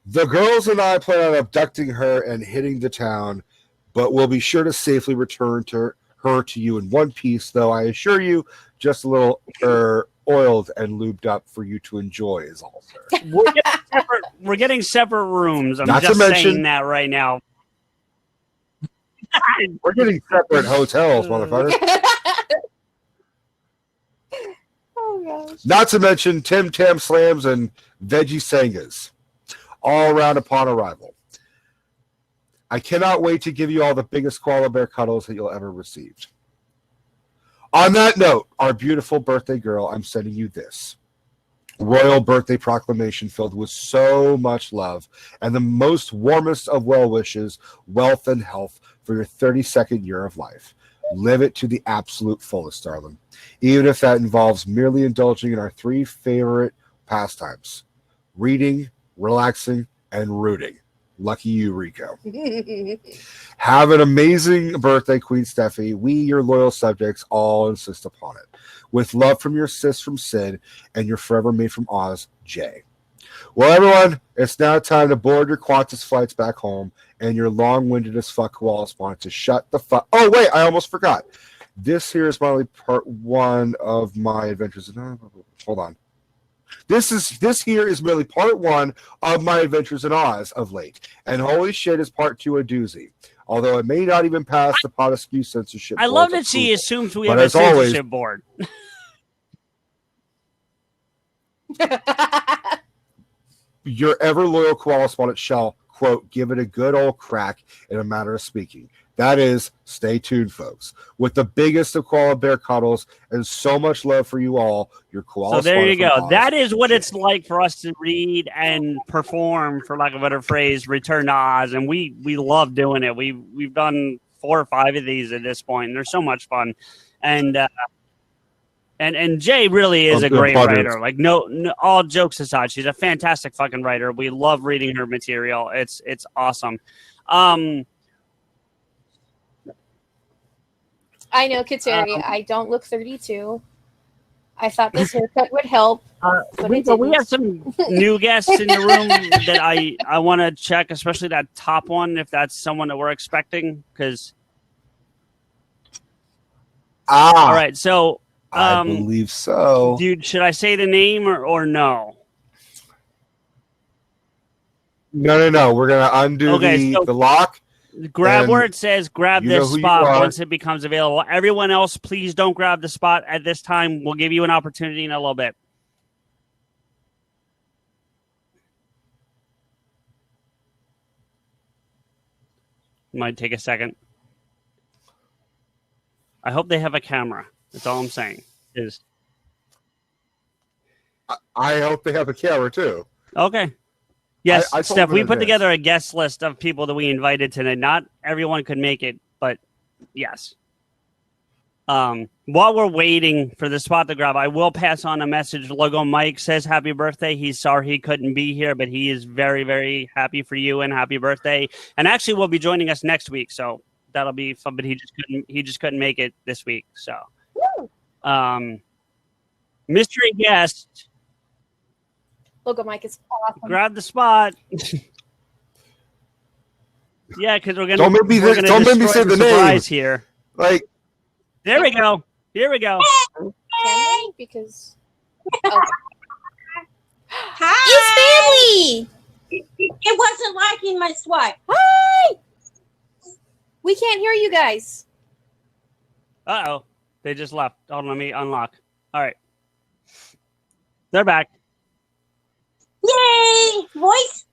The girls and I plan on abducting her and hitting the town, but we'll be sure to safely return her to you in one piece, though I assure you, just a little oiled and lubed up for you to enjoy is all, sir. We're getting separate rooms. I'm just saying that right now. We're getting separate hotels, motherfucker. Oh, gosh. Not to mention Tim Tam Slams and Veggie Sangas. All around upon arrival. I cannot wait to give you all the biggest koala bear cuddles that you'll ever receive. On that note, our beautiful birthday girl, I'm sending you this royal birthday proclamation filled with so much love and the most warmest of well wishes, wealth, and health for your 32nd year of life. Live it to the absolute fullest, darling. Even if that involves merely indulging in our 3 favorite pastimes: reading, relaxing, and rooting. Lucky you, Rico. Have an amazing birthday, Queen Steffi. We, your loyal subjects, all insist upon it. With love from your sis from Sid and your forever mate from Oz, Jay. Well, everyone, it's now time to board your Qantas flights back home, and your long-winded as fuck koalas want to shut the fuck. Oh, wait, I almost forgot. This here is my part 1 of my adventures. Hold on. This here is merely part 1 of my adventures in Oz of late, and holy shit is part 2 a doozy. Although it may not even pass the PodAskew censorship. I love that she assumes we have but a censorship board. Your ever loyal koala spotted shall, quote, give it a good old crack in a matter of speaking. That is, stay tuned, folks. With the biggest of koala bear cuddles and so much love for you all, your koala. So there you go. That is what it's like for us to read and perform, for lack of a better phrase, Return to Oz, and we love doing it. We've done 4 or 5 of these at this point, and they're so much fun. And Jay really is a great writer. Like no, all jokes aside, she's a fantastic fucking writer. We love reading her material. It's awesome. I know, Kateri. I don't look 32. I thought this haircut would help. We have some new guests in the room that I want to check, especially that top one, if that's someone that we're expecting. Because all right, so I believe so. Dude, should I say the name or no? No. We're gonna undo the lock. Grab where it says grab this spot once it becomes available. Everyone else, please don't grab the spot at this time. We'll give you an opportunity in a little bit. Might take a second. I hope they have a camera. That's all I'm saying. I hope they have a camera too. Okay. Yes, Steph, we put together a guest list of people that we invited tonight. Not everyone could make it, but yes. While we're waiting for the spot to grab, I will pass on a message. Logo Mike says happy birthday. He's sorry he couldn't be here, but he is very, very happy for you and happy birthday. And actually will be joining us next week, so that'll be fun, but he just couldn't make it this week. So mystery guest. Logo Mike is awesome. Grab the spot. Yeah, because we're gonna don't make me say the name here. Like, there we go. Here we go. Can they? Because hi, it's family. It wasn't liking my swipe. Hi. We can't hear you guys. Uh-oh. They just left. Hold on, let me unlock. All right. They're back. Yay! Voice?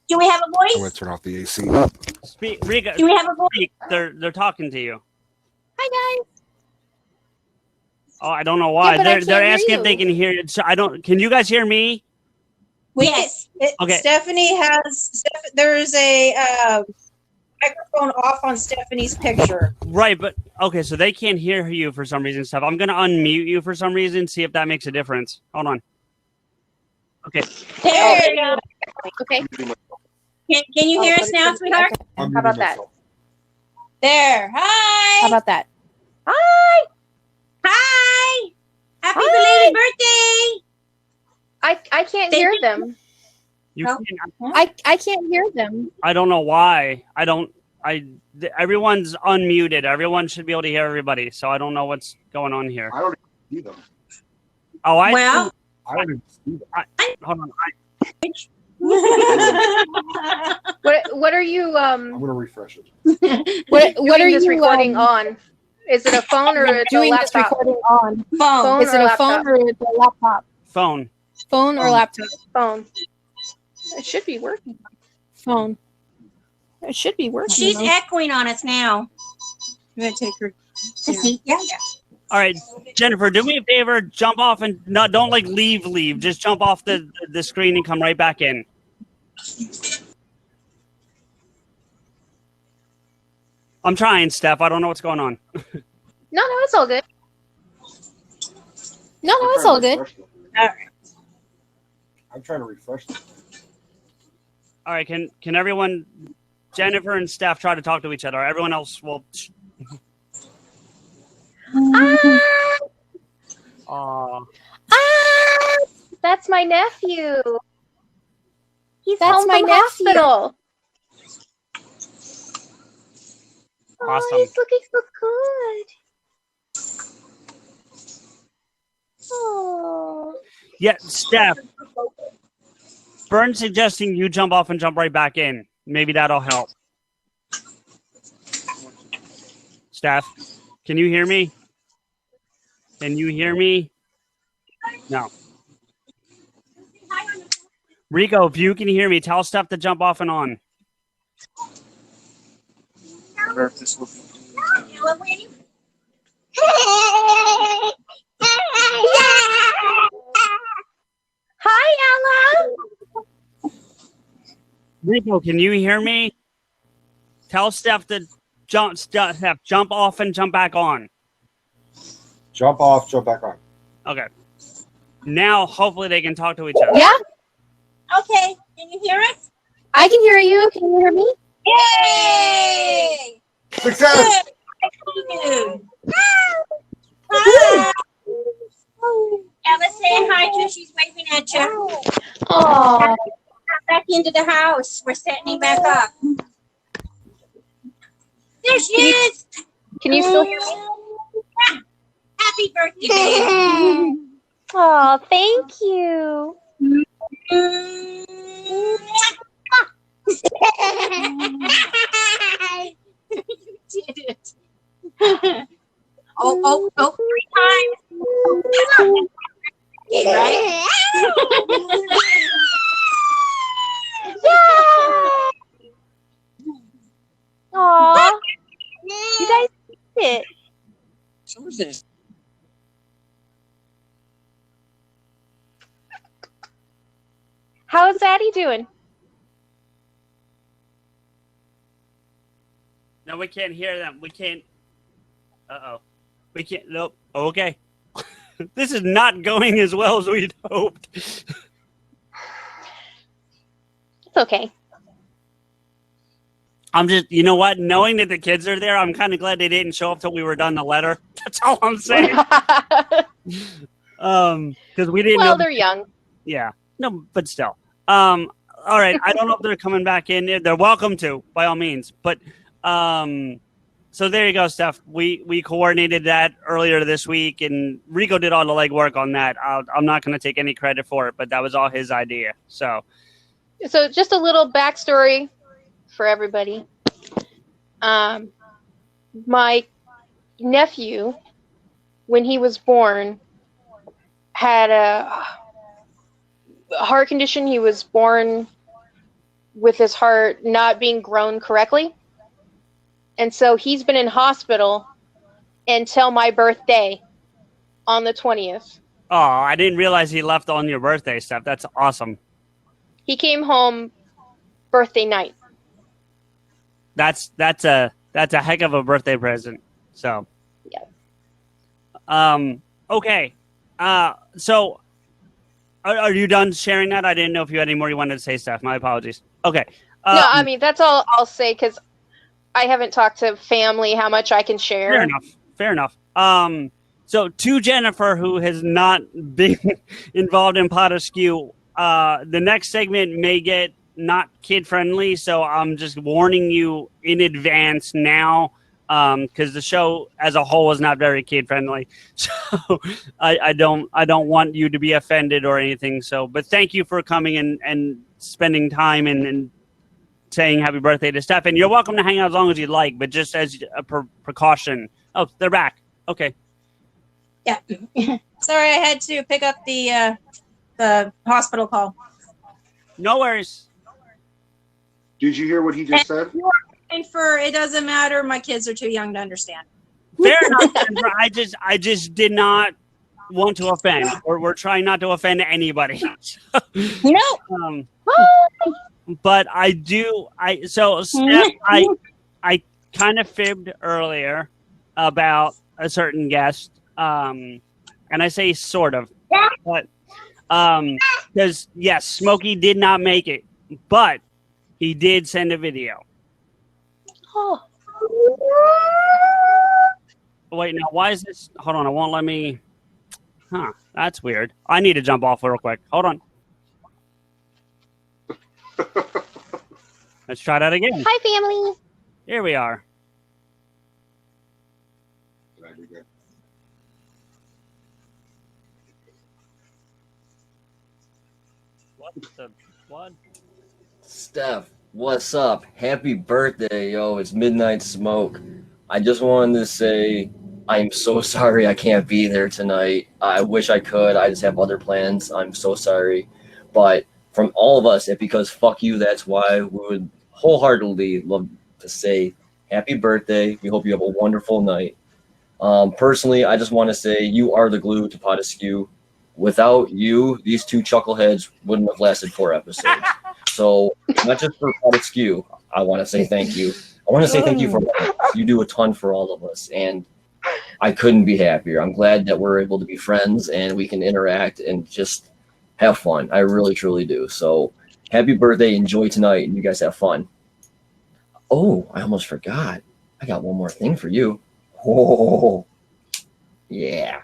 Do we have a voice? I'm going to turn off the AC. Rika, do we have a voice? They're talking to you. Hi, guys. Oh, I don't know why. Yeah, they're asking if they can hear it. So can you guys hear me? Yes. Okay. Stephanie has. There's a microphone off on Stephanie's picture. Right, but okay, so they can't hear you for some reason, Steph. I'm going to unmute you for some reason, see if that makes a difference. Hold on. Okay. There you go. Okay. Can you hear us now, sweetheart? How about that? There. Hi. How about that? Hi. Hi. Happy belated birthday. I can't hear them. You I can't hear them. I don't know why. Everyone's unmuted. Everyone should be able to hear everybody. So I don't know what's going on here. I don't even see them. Oh, I don't even see them. Hold on. What are you I'm going to refresh it. what are you recording on? Is it a phone or a laptop? Recording on Phone. Is it a phone or a laptop? Phone. Phone or laptop? Phone. It should be working. Phone. It should be working. She's echoing on us now. I'm going to take her. Yeah. All right, Jennifer, do me a favor. Jump off and don't leave. Just jump off the screen and come right back in. I'm trying, Steph. I don't know what's going on. No, it's all good. No, it's all good. All right. I'm trying to refresh this. All right, can everyone, Jennifer and Steph, try to talk to each other? Everyone else will. Ah, that's my nephew. That's home my from nephew. Oh, Awesome. he's looking so good. Oh. Yeah, Steph. Bern's suggesting you jump off and jump right back in. Maybe that'll help. Steph, can you hear me? Can you hear me? No. Rico, if you can hear me, tell Steph to jump off and on. I wonder if this will be. Hi, Ella. Rico, can you hear me? Tell Steph to jump off and jump back on. Jump off, jump back on. Okay. Now, hopefully, they can talk to each other. Yeah, Okay, can you hear us? I can hear you. Can you hear me? Yay! Success! Good. Hi. Ella's saying hi to you. She's waving at you. Oh, Come back into the house. We're setting back up. There she is. can you still hear me? Happy birthday, baby. Oh, thank you. You did it. Oh, 3 times. Right? Aw, you guys did it. So is this? How's Addie doing? No, we can't hear them. We can't. Uh-oh. We can't. Nope. Okay. This is not going as well as we'd hoped. It's okay. I'm just, you know what? Knowing that the kids are there, I'm kind of glad they didn't show up till we were done the letter. That's all I'm saying. Because we didn't know. Well, they're young. Yeah. No, but still. All right. I don't know if they're coming back in. They're welcome to, by all means. But so there you go, Steph. We coordinated that earlier this week, and Rico did all the legwork on that. I'm not going to take any credit for it, but that was all his idea. So just a little backstory for everybody. My nephew, when he was born, had a heart condition. He was born with his heart not being grown correctly. And so he's been in hospital until my birthday on the 20th. Oh, I didn't realize he left on your birthday, Steph. That's awesome. He came home birthday night. That's a heck of a birthday present. So yeah. Okay. So are you done sharing that? I didn't know if you had any more you wanted to say, Steph. My apologies. Okay. No, I mean that's all I'll say because I haven't talked to family how much I can share. Fair enough. So to Jennifer, who has not been involved in PodAskew, the next segment may get not kid friendly, so I'm just warning you in advance now, because the show as a whole is not very kid friendly. So I don't want you to be offended or anything. So, but thank you for coming and spending time and saying happy birthday to Steph. And you're welcome to hang out as long as you'd like, but just as a precaution. Oh, they're back. Okay. Yeah. Sorry, I had to pick up the hospital call. No worries. Did you hear what he just said? And for it doesn't matter. My kids are too young to understand. Fair enough. I just did not want to offend, or we're trying not to offend anybody. No. But I do. Steph, I kind of fibbed earlier about a certain guest, and I say sort of, but Because yes, Smokey did not make it, but he did send a video. Oh. Wait, now why is this? Hold on, it won't let me. Huh, that's weird. I need to jump off real quick. Hold on. Let's try that again. Hi, family. Here we are. What the what? Steph, what's up? Happy birthday, yo. It's Midnight Smoke. I just wanted to say I'm so sorry I can't be there tonight. I wish I could. I just have other plans. I'm so sorry. But from all of us, because fuck you, that's why we would wholeheartedly love to say happy birthday. We hope you have a wonderful night. Personally, I just want to say you are the glue to PodAskew. Without you, these two chuckleheads wouldn't have lasted 4 episodes. So, not just for PodAskew, I want to say thank you. I want to say thank you for you do a ton for all of us, and I couldn't be happier. I'm glad that we're able to be friends and we can interact and just have fun. I really, truly do. So, happy birthday. Enjoy tonight, and you guys have fun. Oh, I almost forgot. I got one more thing for you. Oh, yeah.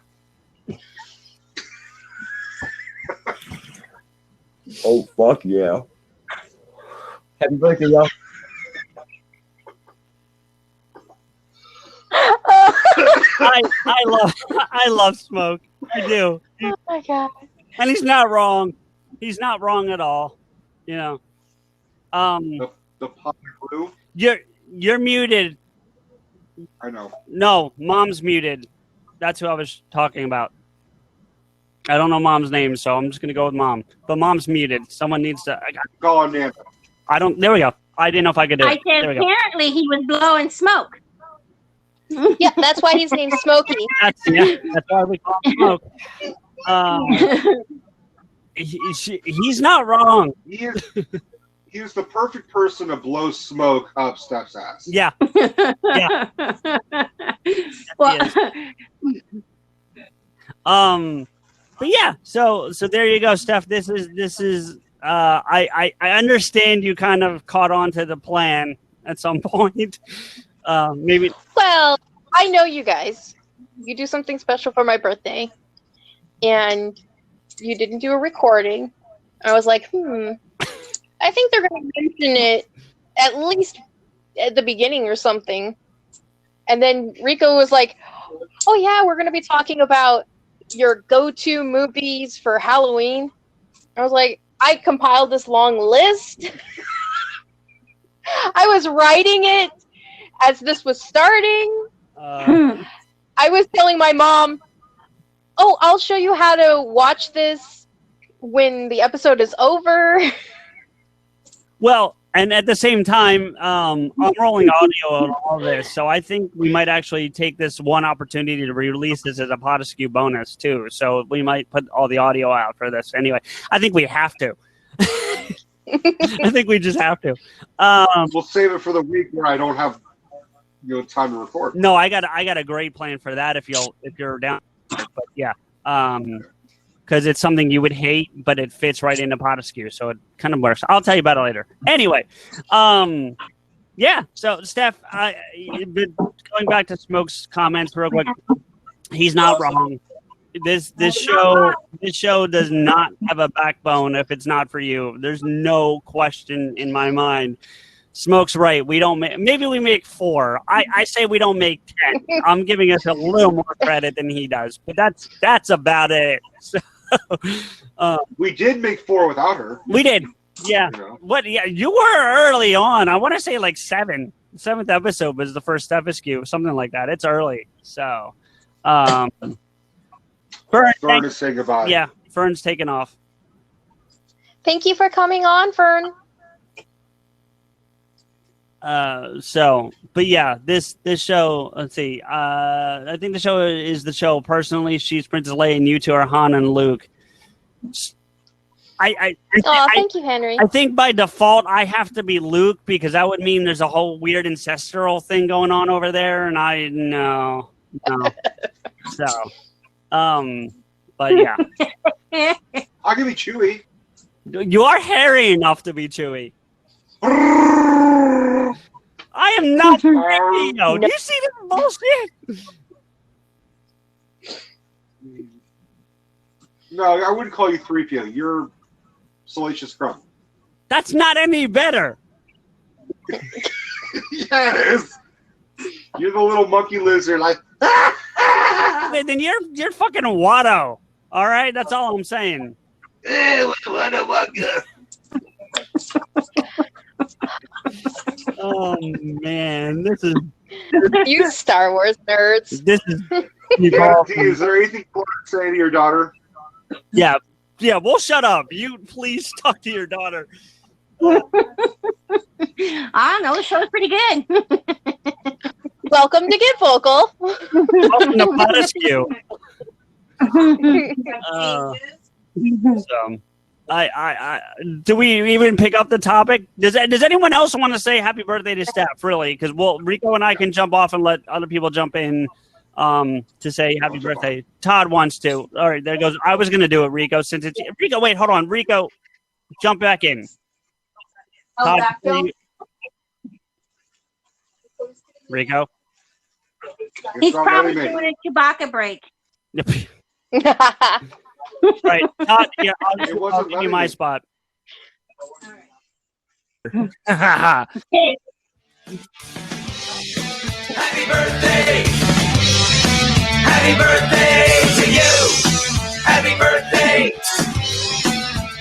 Oh, fuck yeah. Happy birthday, y'all. I love Smoke. I do. Oh my god. And he's not wrong. He's not wrong at all. You know. The pop glue. You're muted. I know. No, Mom's muted. That's who I was talking about. I don't know Mom's name, so I'm just gonna go with Mom. But Mom's muted. Someone needs to. Go on, Nan. I don't. There we go. I didn't know if I could do I it. said There we go. apparently he was blowing smoke. Yeah, that's why he's named Smokey. That's why we call him Smoke. He's not wrong. He is the perfect person to blow smoke up Steph's ass. Yeah. Well, But yeah, so there you go, Steph. This is I understand you kind of caught on to the plan at some point. Maybe Well, I know you guys. You do something special for my birthday, and you didn't do a recording. I was like, I think they're going to mention it at least at the beginning or something. And then Rico was like, oh yeah, we're going to be talking about your go-to movies for Halloween. I was like, I compiled this long list. I was writing it as this was starting. I was telling my mom, oh, I'll show you how to watch this when the episode is over. well, and at the same time, I'm rolling audio on all this, so I think we might actually take this one opportunity to release this as a PodAskew bonus too. So we might put all the audio out for this anyway. I think we have to. I think we just have to. We'll save it for the week where I don't have time to record. No, I got a great plan for that if you're down. But yeah, because it's something you would hate, but it fits right into PodAskew, so it kind of works. I'll tell you about it later. Anyway, yeah. So Steph, going back to Smoke's comments real quick, he's not wrong. This show does not have a backbone if it's not for you. There's no question in my mind. Smoke's right. We don't maybe we make 4. I say we don't make 10. I'm giving us a little more credit than he does, but that's about it. So, we did make 4 without her. We did. Yeah. What? Yeah, you were early on. I want to say like 7. 7th episode was the first episode, something like that. It's early. So, Fern is saying goodbye. Yeah, Fern's taking off. Thank you for coming on, Fern. But yeah, this show, let's see, I think the show is the show. Personally, she's Princess Leia and you two are Han and Luke. Thank you, Henry. I think by default I have to be Luke because that would mean there's a whole weird ancestral thing going on over there, and I no. So, but yeah. I I can be Chewy. You are hairy enough to be Chewy. No, I am not Theo. Do you see this bullshit? I wouldn't call you 3PO. You're Salacious Crumb. That's not any better. Yeah, it is. You're the little monkey lizard, like. Okay, then you're fucking Watto. All right, that's all I'm saying. Oh man, this is You Star Wars nerds. this is Yeah, is there anything you want to say to your daughter? yeah. We'll shut up. You please talk to your daughter. I don't know. The show's pretty good. Welcome to Get Vokl. Welcome to PodAskew. So, I do we even pick up the topic? Does anyone else want to say happy birthday to Steph? Really? Because Rico and I can jump off and let other people jump in to say happy birthday. Todd wants to. All right, there goes. I was going to do it, Rico. Since it's Rico, wait, hold on, Rico, jump back in. Todd, Rico. He's probably doing a Chewbacca break. Right, Todd. Yeah, It I'll wasn't give you my letting me. spot. Happy birthday! Happy birthday to you! Happy birthday!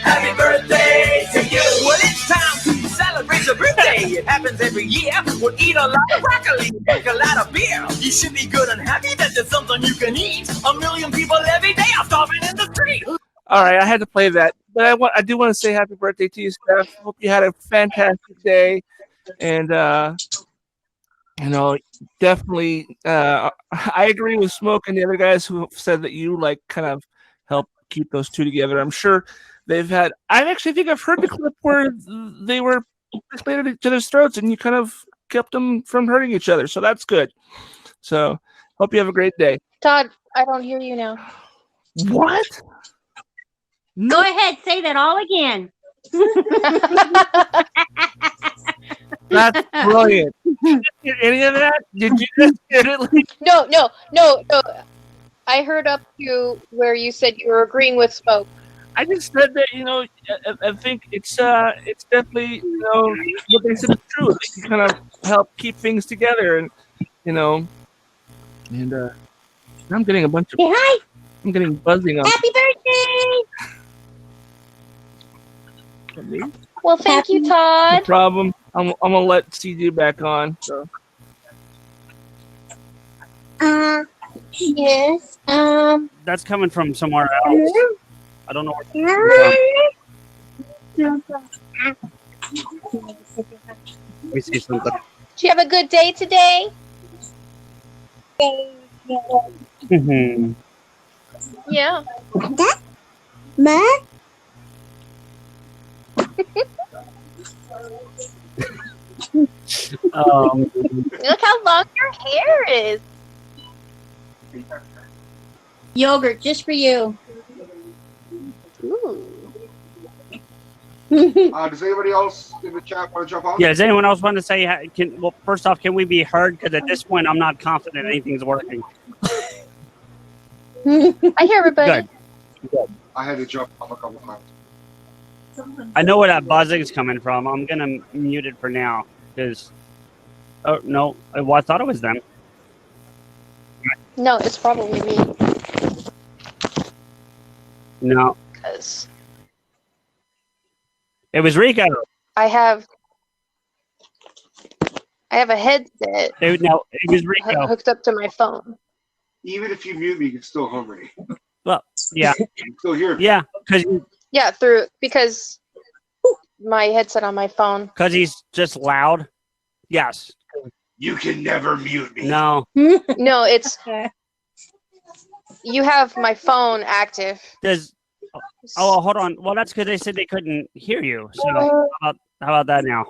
Happy birthday to you! Well, it's time to celebrate your birthday. It happens every year. We'll eat a lot of broccoli, drink a lot of beer. You should be good and happy that there's something you can eat. 1 million people every day are starving in the street. All right, I had to play that, but I do want to say happy birthday to you, Steph. Hope you had a fantastic day, and definitely, I agree with Smoke and the other guys who said that you kind of help keep those two together. I'm sure they've had. I actually think I've heard the clip where they were playing at each other's throats, and you kind of kept them from hurting each other. So that's good. So hope you have a great day. Todd, I don't hear you now. What? Go ahead, say that all again. That's brilliant. Did you hear any of that? Did you just hear it? No. I heard up to where you said you were agreeing with Smoke. I just said that, I think it's definitely, what they said is true. They can kind of help keep things together, and I'm getting a bunch of. Say hi. I'm getting buzzing on. Happy birthday. Well, thank you, No Todd. problem. I'm gonna let CJ back on. So Yes. That's coming from somewhere else. I don't know where it's from. Let me see something. Did you have a good day today? Mhm. Yeah. Look how long your hair is. Yogurt just for you. Ooh. Does anybody else in the chat want to jump on? Yeah, does anyone else want to say? First off, can we be heard? Because at this point, I'm not confident anything's working. I hear everybody. Good. I had to jump on a couple times. I know where that buzzing's coming from. I'm gonna mute it for now because. Oh no! I thought it was them. No, it's probably me. No, Because it was Rico. I have a headset No, it was Rico. hooked up to my phone. Even if you mute me, you can still hear me. Well, yeah, You can still hear me. yeah, Yeah, because my headset on my phone. he's just loud. Yes. You can never mute me. No. No, it's you have my phone active. Does oh hold on. Well, that's because they said they couldn't hear you. So how about that now?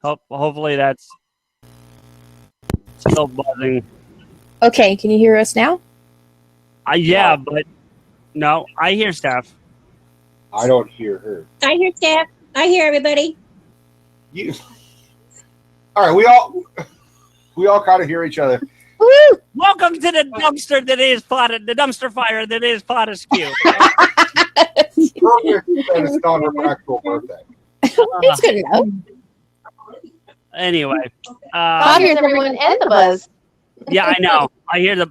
Hopefully that's still buzzing. Okay, can you hear us now? Yeah, but No, I hear Steph. I don't hear her. I hear Steph. I hear everybody. You. All right, we all kind of hear each other. Welcome to the dumpster that is the dumpster fire that is PodAskew. Perfect, and it's not her actual birthday. It's good enough. Anyway, Bob hears everyone and the buzz. yeah, I know. I hear the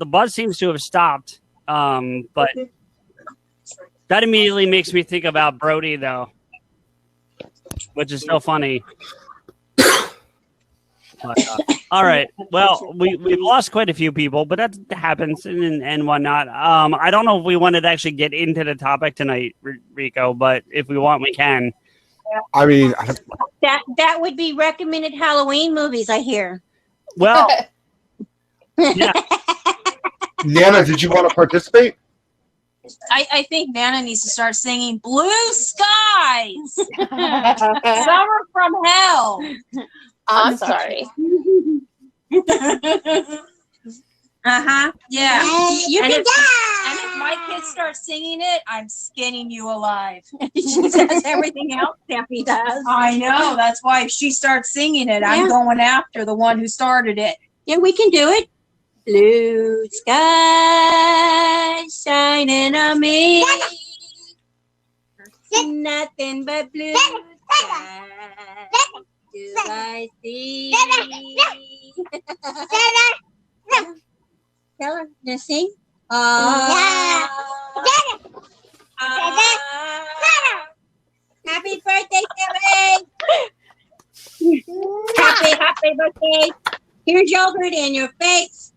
buzz seems to have stopped. But that immediately makes me think about Brody, though, which is so funny. But, all right. Well, we've lost quite a few people, but that happens and whatnot. I don't know if we wanted to actually get into the topic tonight, Rico, but if we want, we can. I mean, That would be recommended Halloween movies, I hear. Well, yeah. Nana, did you want to participate? I think Nana needs to start singing Blue Skies. Summer from Hell. I'm sorry. Uh-huh. Yeah. You and, can if, and if my kids start singing it, I'm skinning you alive. She does everything else Steffi does. I know. That's why if she starts singing it, I'm going after the one who started it. Yeah, we can do it. Blue sky shining on me. Nothing but blue sky. Do I see? Tell her to sing. Happy birthday, Kevin! Happy birthday! Here's yogurt in your face.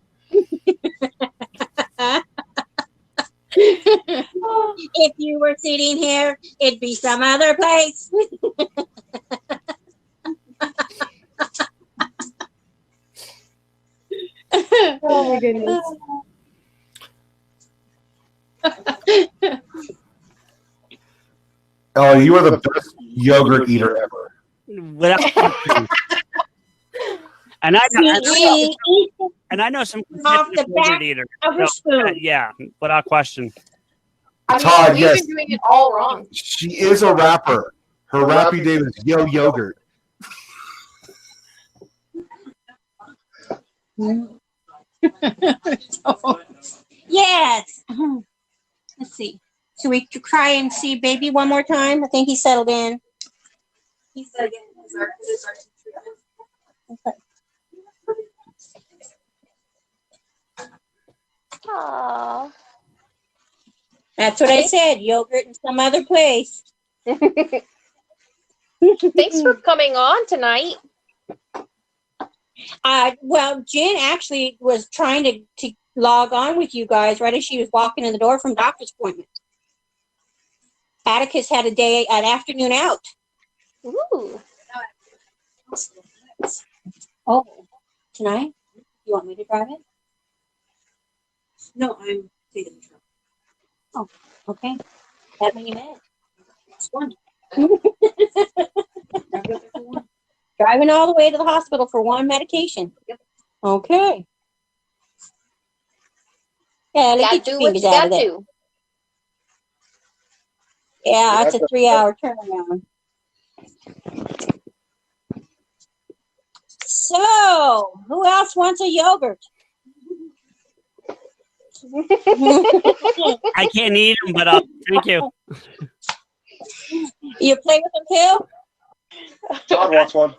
If you were sitting here, it'd be some other place. Oh my goodness. Oh, you are the best yogurt eater ever. Without and I know some Off the back yogurt eater. of a spoon. Yeah, without question. I mean, Todd, we've yes. been doing it all wrong. She is a rapper. Her rapping name is Yo Yogurt. Yes. Let's see. Should we try and see baby one more time? I think he settled in. He's getting his art treatment. Okay. Aww. That's what I said. Yogurt in some other place. Thanks for coming on tonight. Well, Jen actually was trying to log on with you guys right as she was walking in the door from doctor's appointment. Atticus had an afternoon out. Ooh. Oh, tonight? You want me to drive it? No, I'm taking the truck. Oh, okay. That many minutes. It's one. Driving all the way to the hospital for one medication. Yep. Okay. Yeah, let's Gotta get your do what you fingers out got of there. to. Yeah, that's a 3-hour turnaround. So, who else wants a yogurt? I can't eat them, but thank you. You play with them too? Todd wants one.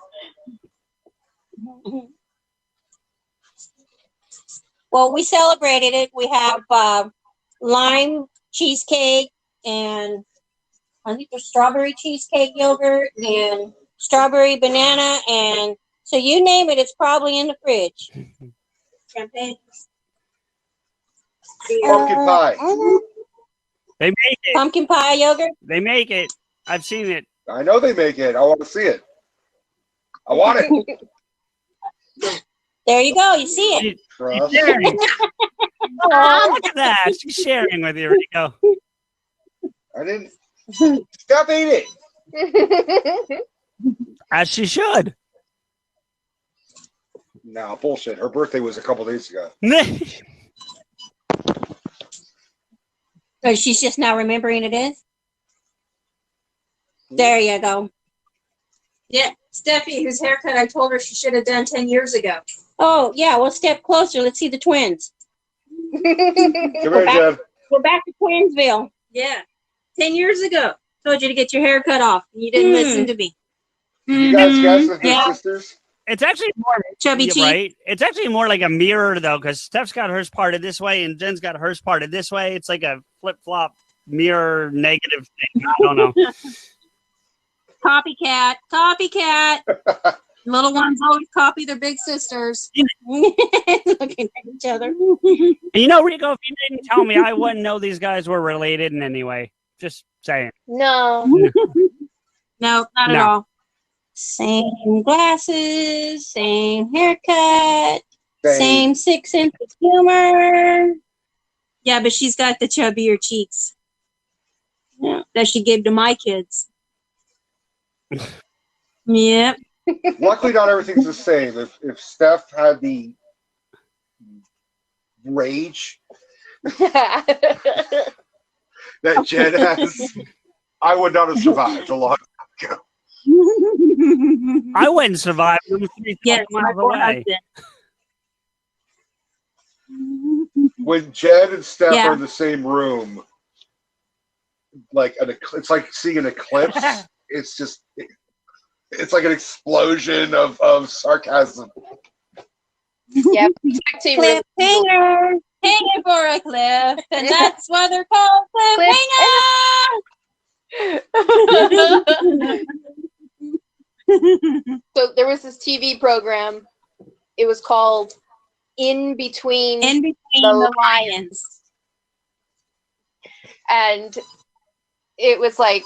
Well, we celebrated it. We have lime cheesecake and I think there's strawberry cheesecake yogurt and strawberry banana and so you name it, it's probably in the fridge. Champagne. Pumpkin pie. They make it. Pumpkin pie yogurt. They make it. I've seen it. I know they make it. I want to see it. I want it. There you go. You see it. Trust. She's sharing. Oh, look at that. She's sharing with you, Rico. I didn't. Stop eating. As she should. No, bullshit. Her birthday was a couple days ago. Oh, she's just now remembering it is? There you go. Yeah, Steffi, whose haircut I told her she should have done 10 years ago. Oh, yeah, well, step closer. Let's see the twins. Come here, Jeb. We're back to Twinsville. Yeah, 10 years ago. Told you to get your hair cut off. You didn't listen to me. You guys guess if Yeah. they're sisters? It's actually more Chubby cheek. right. It's actually more like a mirror though, because Steph's got hers parted this way and Jen's got hers parted this way. It's like a flip flop mirror negative thing. I don't know. Copycat. Little ones always copy their big sisters. Looking at each other. And you know, Rico, if you didn't tell me, I wouldn't know these guys were related in any way. Just saying. No. No, not No. at all. Same glasses, same haircut, Same. same 6 sense of humor. Yeah, but she's got the chubbier cheeks. Yeah. That she gave to my kids. Yep. Luckily, not everything's the same. If Steph had the rage that Jen has, I would not have survived a long time ago. I wouldn't survive. I'm 3,000 Yes, my miles poor away. husband. When Jen and Steph Yeah. are in the same room, it's like seeing an eclipse. It's just, it's like an explosion of sarcasm. Yep. Team really- Cliffhanger. Hanging for a cliff, and that's why they're called cliffhangers. So there was this TV program. It was called In Between In between The the lions. and it was like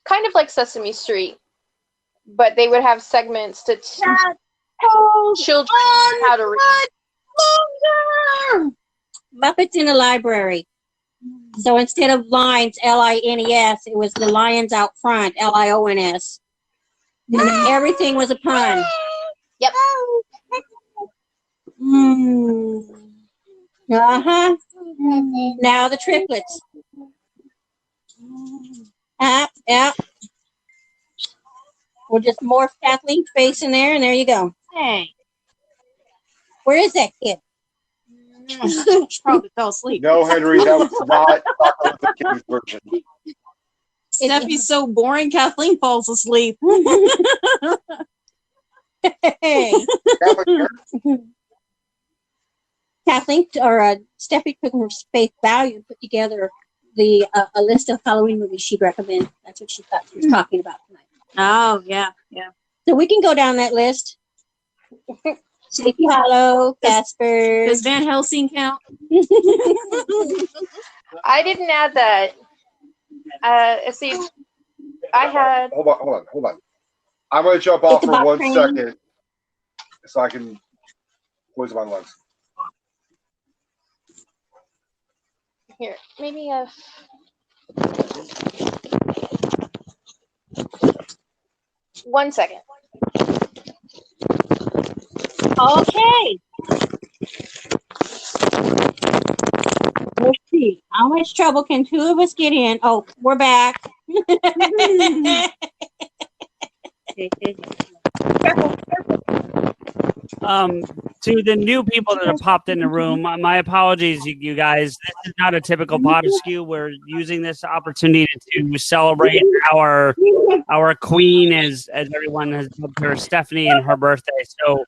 kind of like Sesame Street, but they would have segments to teach children how to read. Longer. Muppets in the library. So instead of lines, Lines, it was the lions out front, Lions. And everything was a pun. Yep. Uh-huh. Now the triplets. Yep. We'll just morph Kathleen's face in there, and there you go. Hey. Where is that kid? She probably fell asleep. No, Henry, that was not the kids' version. Steffi's so boring, Kathleen falls asleep. Hey. Kathleen or Steffi took her face value and put together a list of Halloween movies she'd recommend. That's what she thought she was talking about tonight. Oh, yeah. So we can go down that list. Sleepy Hollow, Casper. Does Van Helsing count? I didn't add that. See, I had. Hold on. I'm going to jump off for 1 second so I can poison my lungs. Here, maybe 1 second. Okay. Let's see. How much trouble can two of us get in? Oh, we're back. To the new people that have popped in the room, my apologies, you guys. This is not a typical PodAskew. We're using this opportunity to celebrate our queen, as everyone has dubbed her, Stephanie, and her birthday. So,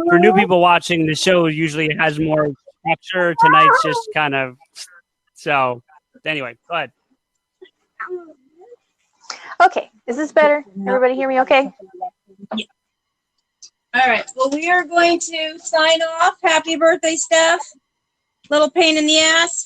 for new people watching, the show usually has more structure. Tonight's just kind of so. Anyway, go ahead. Okay, is this better? Everybody hear me okay? Yeah. All right. Well, we are going to sign off. Happy birthday, Steph. Little pain in the ass.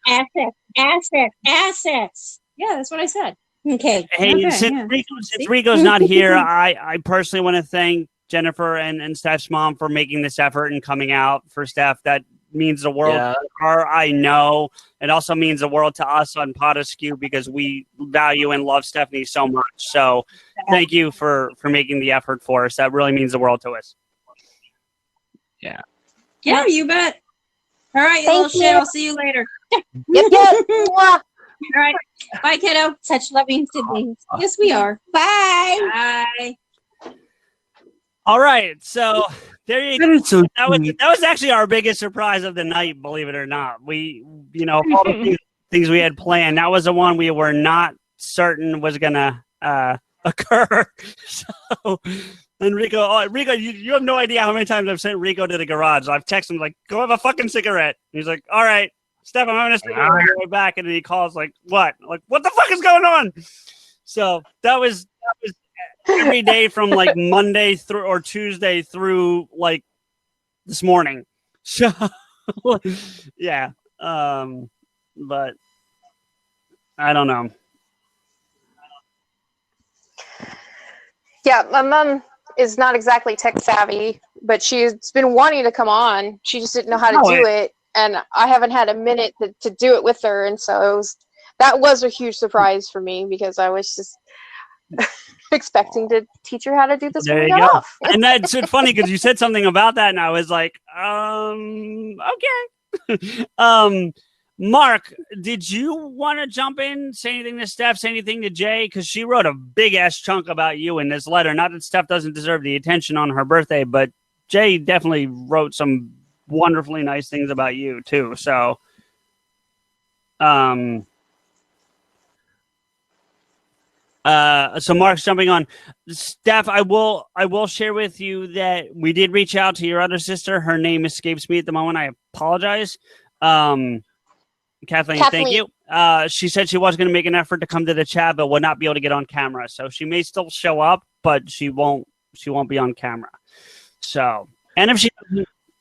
Assets. Yeah, that's what I said. Okay. Hey, Okay, since yeah. Rico's not here, I personally want to thank Jennifer and Steph's mom for making this effort and coming out for Steph. That means the world Yeah. to her. I know it also means the world to us on PodAskew because we value and love Stephanie so much. So thank you for making the effort for us. That really means the world to us. Yeah, you bet. All right, you Thank little shit. you. I'll see you later. Yep. Mwah. All right. Bye, kiddo. Such loving siblings. Yes, we are. Bye. Bye. All right, so there you That go. is so That was sweet. that was actually our biggest surprise of the night, believe it or not. We, all the things we had planned, that was the one we were not certain was gonna occur. So, and Rico, you have no idea how many times I've sent Rico to the garage. I've texted him like, "Go have a fucking cigarette." He's like, "All right, Steph, I'm having a cigarette." I'll be right back, and then he calls like, "What? Like, what the fuck is going on?" So that was every day from like Monday through or Tuesday through like this morning. So yeah. But I don't know. Yeah, my mom is not exactly tech savvy, but she's been wanting to come on. She just didn't know how to do it, and I haven't had a minute to do it with her, and so that was a huge surprise for me because I was just expecting to teach her how to do this There when we you got go. off. And that's funny because you said something about that, and I was like, okay. Mark, did you want to jump in, say anything to Steph, say anything to Jay? Because she wrote a big ass chunk about you in this letter. Not that Steph doesn't deserve the attention on her birthday, but Jay definitely wrote some wonderfully nice things about you too. So, so Mark's jumping on. Steph, I will share with you that we did reach out to your other sister. Her name escapes me at the moment. I apologize. Kathleen, thank you. She said she was going to make an effort to come to the chat, but would not be able to get on camera. So she may still show up, but she won't be on camera. So, and if she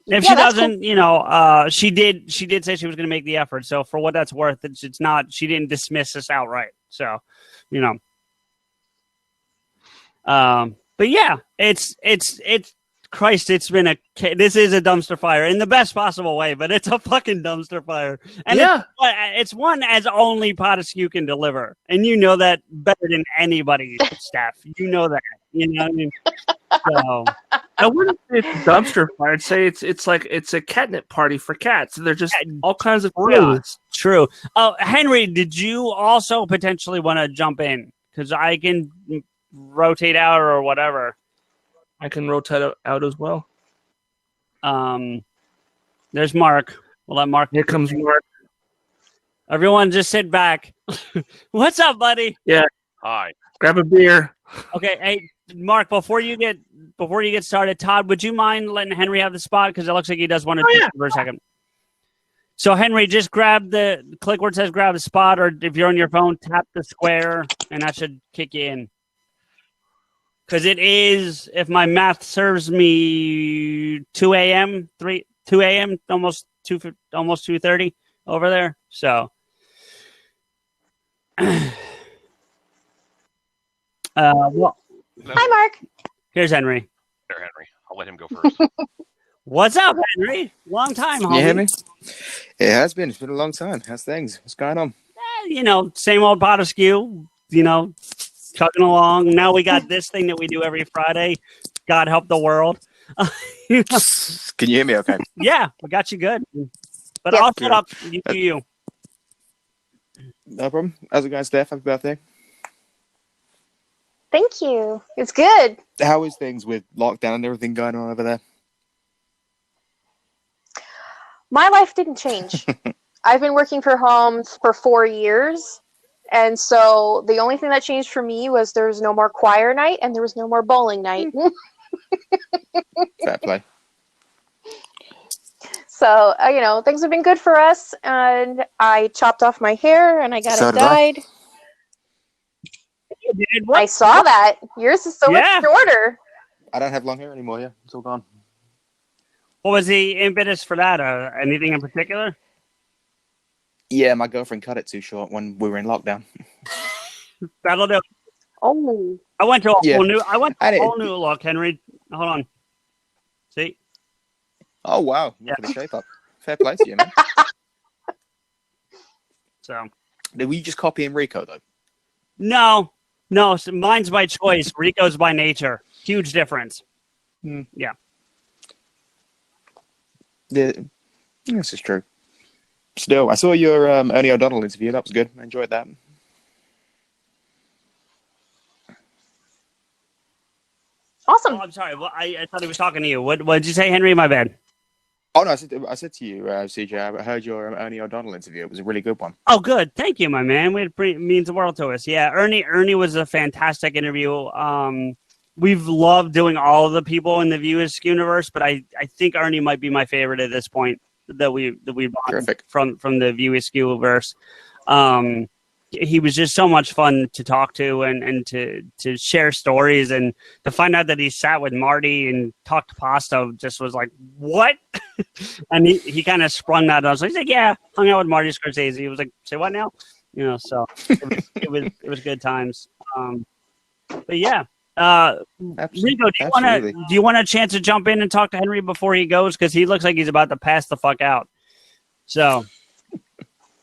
doesn't, cool. She did say she was going to make the effort. So for what that's worth, it's not, she didn't dismiss us outright. So, but yeah, it's Christ, this is a dumpster fire in the best possible way, but it's a fucking dumpster fire. And it's one as only PodAskew can deliver. And you know that better than anybody, Steph. You know that. You know what I mean? So I wouldn't say it's a dumpster fire. I'd say it's like it's a catnip party for cats. They're just all kinds of chaos. True. Oh, Henry, did you also potentially want to jump in? Because I can rotate out or whatever. I can rotate out as well. There's Mark. We'll let Mark. Here comes Mark. Everyone, just sit back. What's up, buddy? Yeah. Hi. Grab a beer. Okay. Hey, Mark. Before you get started, Todd, would you mind letting Henry have the spot? Because it looks like he does want to do it for a second. So Henry, just click where it says grab the spot, or if you're on your phone, tap the square, and that should kick you in. Because it is, if my math serves me, 2 a.m., almost 2:30 over there. So, well, Hi, Mark. Here's Henry. There, Henry. I'll let him go first. What's up, Henry? Long time, homie. You hear me? It has been. It's been a long time. How's things? What's going on? Same old PodAskew, chugging along. Now we got this thing that we do every Friday. God help the world. Can you hear me okay? Yeah, we got you good. But Yeah. I'll shut up. You do you. No problem. How's it going, Steph? Happy birthday. Thank you. It's good. How is things with lockdown and everything going on over there? My life didn't change. I've been working from home for 4 years. And so the only thing that changed for me was there was no more choir night and there was no more bowling night. Fair play. So, things have been good for us. And I chopped off my hair and I got it dyed. I saw that. Yours is so much shorter. I don't have long hair anymore, yeah. It's all gone. What was the impetus for that? Anything in particular? Yeah, my girlfriend cut it too short when we were in lockdown. That'll do. Oh. I went to a whole new look, Henry. Hold on. See? Oh, wow. Look at the shape up. Fair play to you, man. So. Did we just copy Rico, though? No. So mine's by choice. Rico's by nature. Huge difference. Yeah. This is true. Still, I saw your Ernie O'Donnell interview. That was good. I enjoyed that. Awesome. Oh, I'm sorry. Well, I thought he was talking to you. What did you say, Henry? My bad. Oh no, I said to you, CJ. I heard your Ernie O'Donnell interview. It was a really good one. Oh, good. Thank you, my man. It means the world to us. Yeah, Ernie was a fantastic interview. We've loved doing all of the people in the Viewisk universe, but I think Ernie might be my favorite at this point that we bought from the Viewisk universe. He was just so much fun to talk to and to share stories, and to find out that he sat with Marty and talked pasta just was like, what? And he kind of sprung that on. So he's like, yeah, hung out with Marty Scorsese. He was like, say what now? So it was good times. But yeah. Rico, do you want a chance to jump in and talk to Henry before he goes? Because he looks like he's about to pass the fuck out. So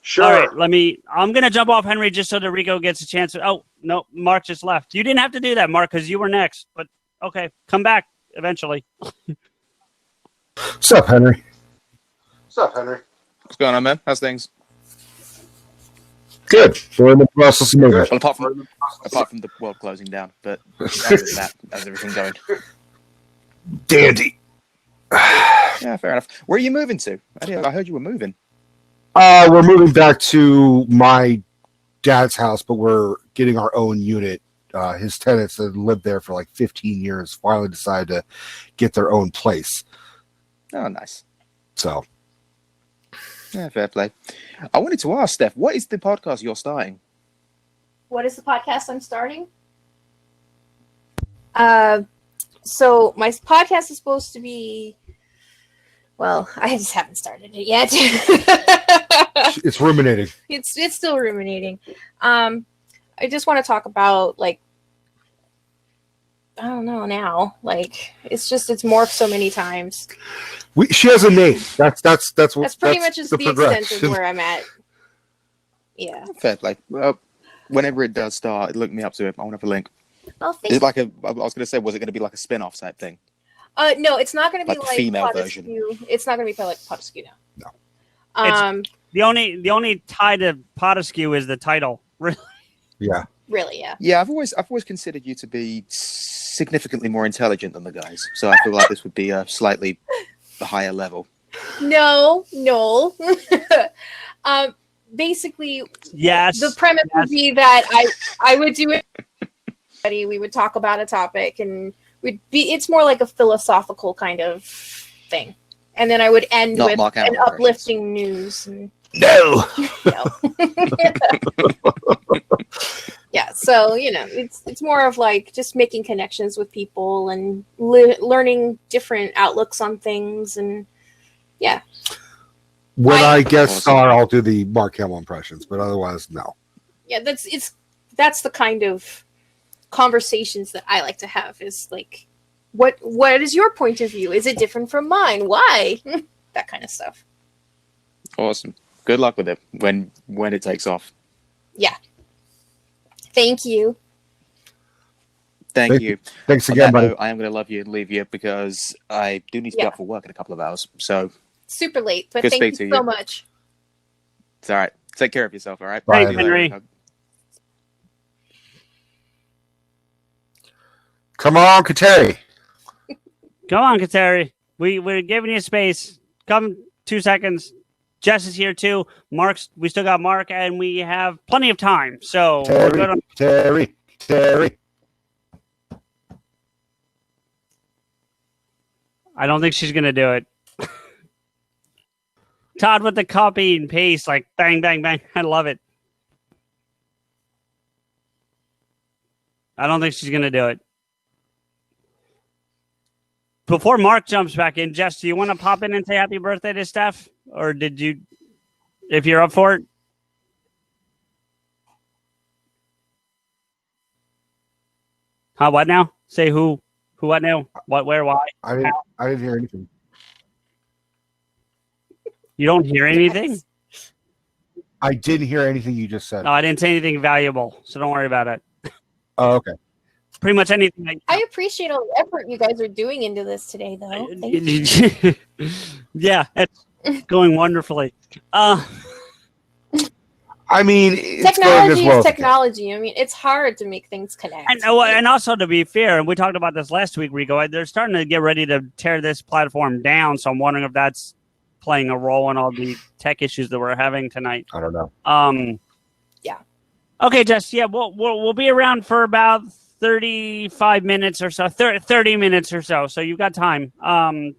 sure. All right, I'm gonna jump off Henry just so that Rico gets a chance. Oh no, Mark just left. You didn't have to do that, Mark, because you were next. But okay, come back eventually. What's up, Henry? What's up, Henry? What's going on, man? How's things? Good. We're in the process of moving. Well, apart from the world closing down, but other than that, how's everything going? Dandy. Yeah, fair enough. Where are you moving to? I heard you were moving. We're moving back to my dad's house, but we're getting our own unit. His tenants that lived there for like 15 years finally decided to get their own place. Oh, nice. So. Yeah, fair play. I wanted to ask, Steph, what is the podcast you're starting? What is the podcast I'm starting? So my podcast is supposed to be, well, I just haven't started it yet. It's ruminating. It's still ruminating. I just want to talk about, like, I don't know now. Like, it's morphed so many times. She has a name. That's pretty much just the extent of where I'm at. Yeah. Fair play. Well, whenever it does start, look me up to it. I want to have a link. Oh, is it like I was going to say, was it going to be like a spin-off type thing? No, it's not going to be like female PodAskew. version. It's not going to be like PodAskew now. No. The only tie to PodAskew is the title. Really? Yeah. Really, yeah. Yeah, I've always considered you to be significantly more intelligent than the guys, so I feel like this would be a slightly higher level. No. Basically, yes. The premise would be that I would do it. We would talk about a topic, and it's more like a philosophical kind of thing, and then I would end with an uplifting news. No. Yeah, so it's more of like just making connections with people and learning different outlooks on things, and yeah. When I guest star, I'll do the Mark Hamill impressions, but otherwise, no. Yeah, that's the kind of conversations that I like to have. Is like, what is your point of view? Is it different from mine? Why? That kind of stuff. Awesome. Good luck with it when it takes off. Yeah. Thank you. Thank you. Thanks again, buddy. I am going to love you and leave you because I do need to be up for work in a couple of hours. So super late, but thank you so much. It's all right. Take care of yourself. All right. Bye, Henry. Come on, Kateri. Come on, Kateri. We're giving you space. Come 2 seconds. Jess is here too. We still got Mark, and we have plenty of time. So we're good on- Terry. I don't think she's gonna do it. Todd with the copy and paste, like bang, bang, bang. I love it. I don't think she's gonna do it. Before Mark jumps back in, Jess, do you want to pop in and say happy birthday to Steph? Or did you, if you're up for it? Huh, what now? Say who, what now? What, where, why? I didn't hear anything. You don't hear anything? I didn't hear anything you just said. No, I didn't say anything valuable, so don't worry about it. Oh, okay. Pretty much anything. I appreciate all the effort you guys are doing into this today, though. Thank you. Yeah. Going wonderfully. I mean, it's Technology going as well is as it can. technology. I mean, it's hard to make things connect. And also, to be fair, and we talked about this last week, Rico, they're starting to get ready to tear this platform down. So I'm wondering if that's playing a role in all the tech issues that we're having tonight. I don't know. Yeah. Okay, Jess. Yeah, we'll be around for about 35 minutes or so, 30 minutes or so. So you've got time.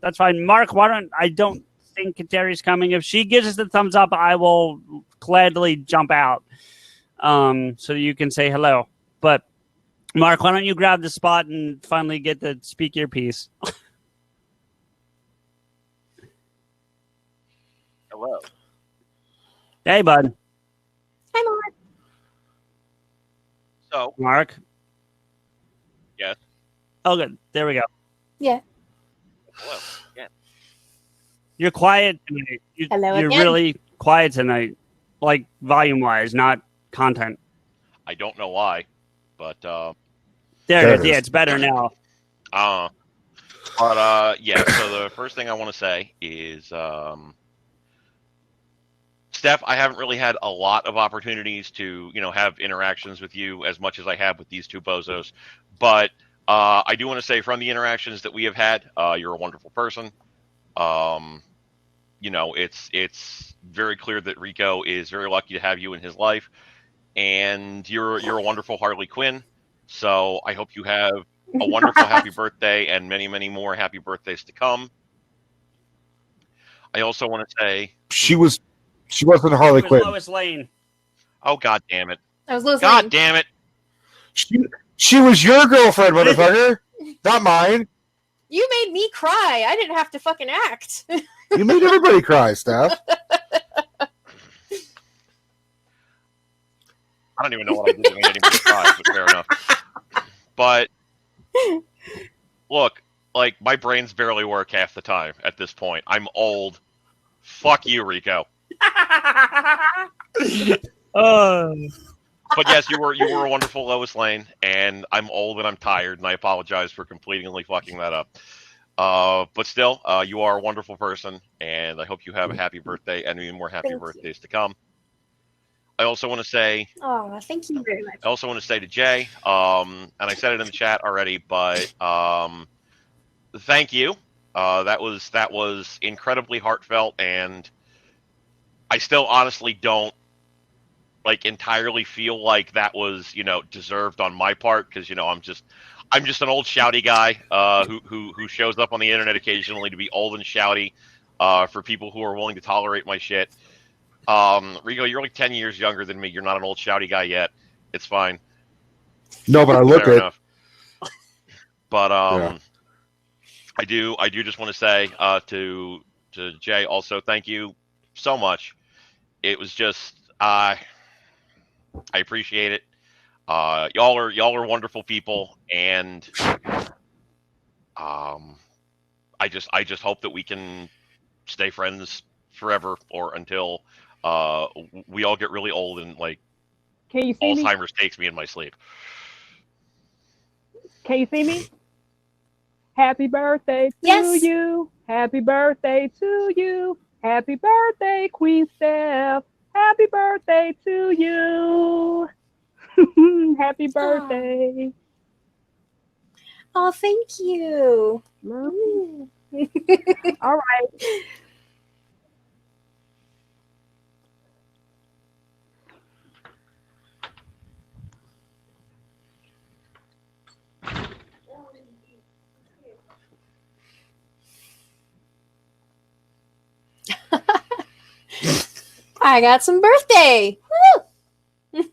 That's fine. Mark, I don't think Kateri's coming. If she gives us the thumbs up, I will gladly jump out so you can say hello. But Mark, why don't you grab the spot and finally get to speak your piece? Hello. Hey, bud. Hi, Mark. So, Mark. yes. Oh, good. There we go. Yeah. Hello. Yeah. You're quiet tonight. Hello You're again. really quiet tonight, like volume-wise, not content. I don't know why, but There it is. Yeah, it's better now. Yeah. So the first thing I want to say is, Steph, I haven't really had a lot of opportunities to, have interactions with you as much as I have with these two bozos, but I do want to say from the interactions that we have had, you're a wonderful person. It's very clear that Rico is very lucky to have you in his life, and you're a wonderful Harley Quinn. So I hope you have a wonderful happy birthday and many, many more happy birthdays to come. I also want to say She wasn't Harley Quinn. Lois Lane. Oh, God damn it! That was Lois God Lane. damn it! She was your girlfriend, motherfucker. Not mine. You made me cry. I didn't have to fucking act. You made everybody cry, Steph. I don't even know what I did to make anybody cry, but fair enough. But look, like, my brains barely work half the time at this point. I'm old. Fuck you, Rico. But yes, you were a wonderful Lois Lane, and I'm old and I'm tired, and I apologize for completely fucking that up. But still, you are a wonderful person, and I hope you have a happy birthday and many more happy birthdays to come. I also want to say, Oh, thank you very much. I also want to say to Jay, and I said it in the chat already, but thank you. That was incredibly heartfelt, and I still honestly don't entirely feel like that was deserved on my part, because I'm just an old shouty guy who shows up on the internet occasionally to be old and shouty for people who are willing to tolerate my shit. Rico, you're like 10 years younger than me. You're not an old shouty guy yet. It's fine. No, but I look Fair it. enough. But Yeah. I do just want to say to Jay also, thank you so much. It was just I appreciate it. Y'all are wonderful people, and I just hope that we can stay friends forever, or until we all get really old and Can you see me? Alzheimer's takes me in my sleep. Can you see me? Happy birthday to Yes. you. Happy birthday to you. Happy birthday, Queen Steph. Happy birthday to you. Happy birthday. Oh, thank you. All right. I got some birthday. Woo!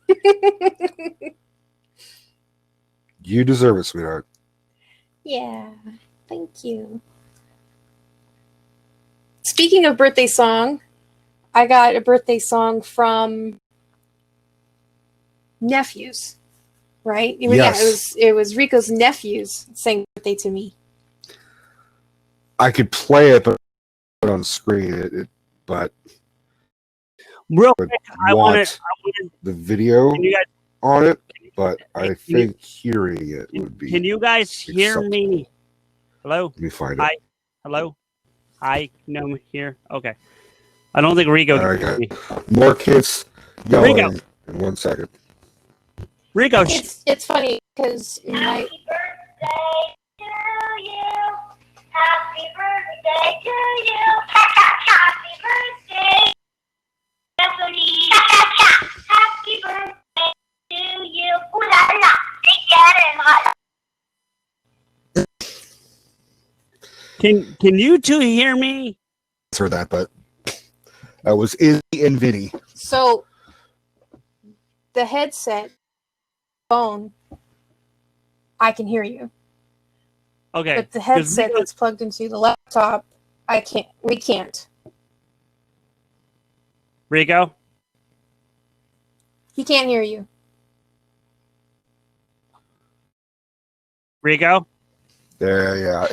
You deserve it, sweetheart. Yeah, thank you. Speaking of birthday song, I got a birthday song from nephews, right? Yeah, Yes. it was Rico's nephews saying birthday to me. I could play it, but on screen, but Real would quick, I wanted the video Can you guys- on it, but I you- think hearing it would be. Can you guys hear me? Hello? Let me find it. Hi. Hello? Hi. No, I'm here. Okay. I don't think Rico There we can hear me. More kids yelling Rico. in 1 second. Rico, It's funny because my Happy birthday to you. Happy birthday, Stephanie. Happy birthday to you. Ooh la la. can you two hear me? For that, but that was Izzy and Vinny. so the headset phone, I can hear you. Okay. But the 'cause headset Rico- that's plugged into the laptop, I can't. We can't. Rico? He can't hear you. Rico? Yeah.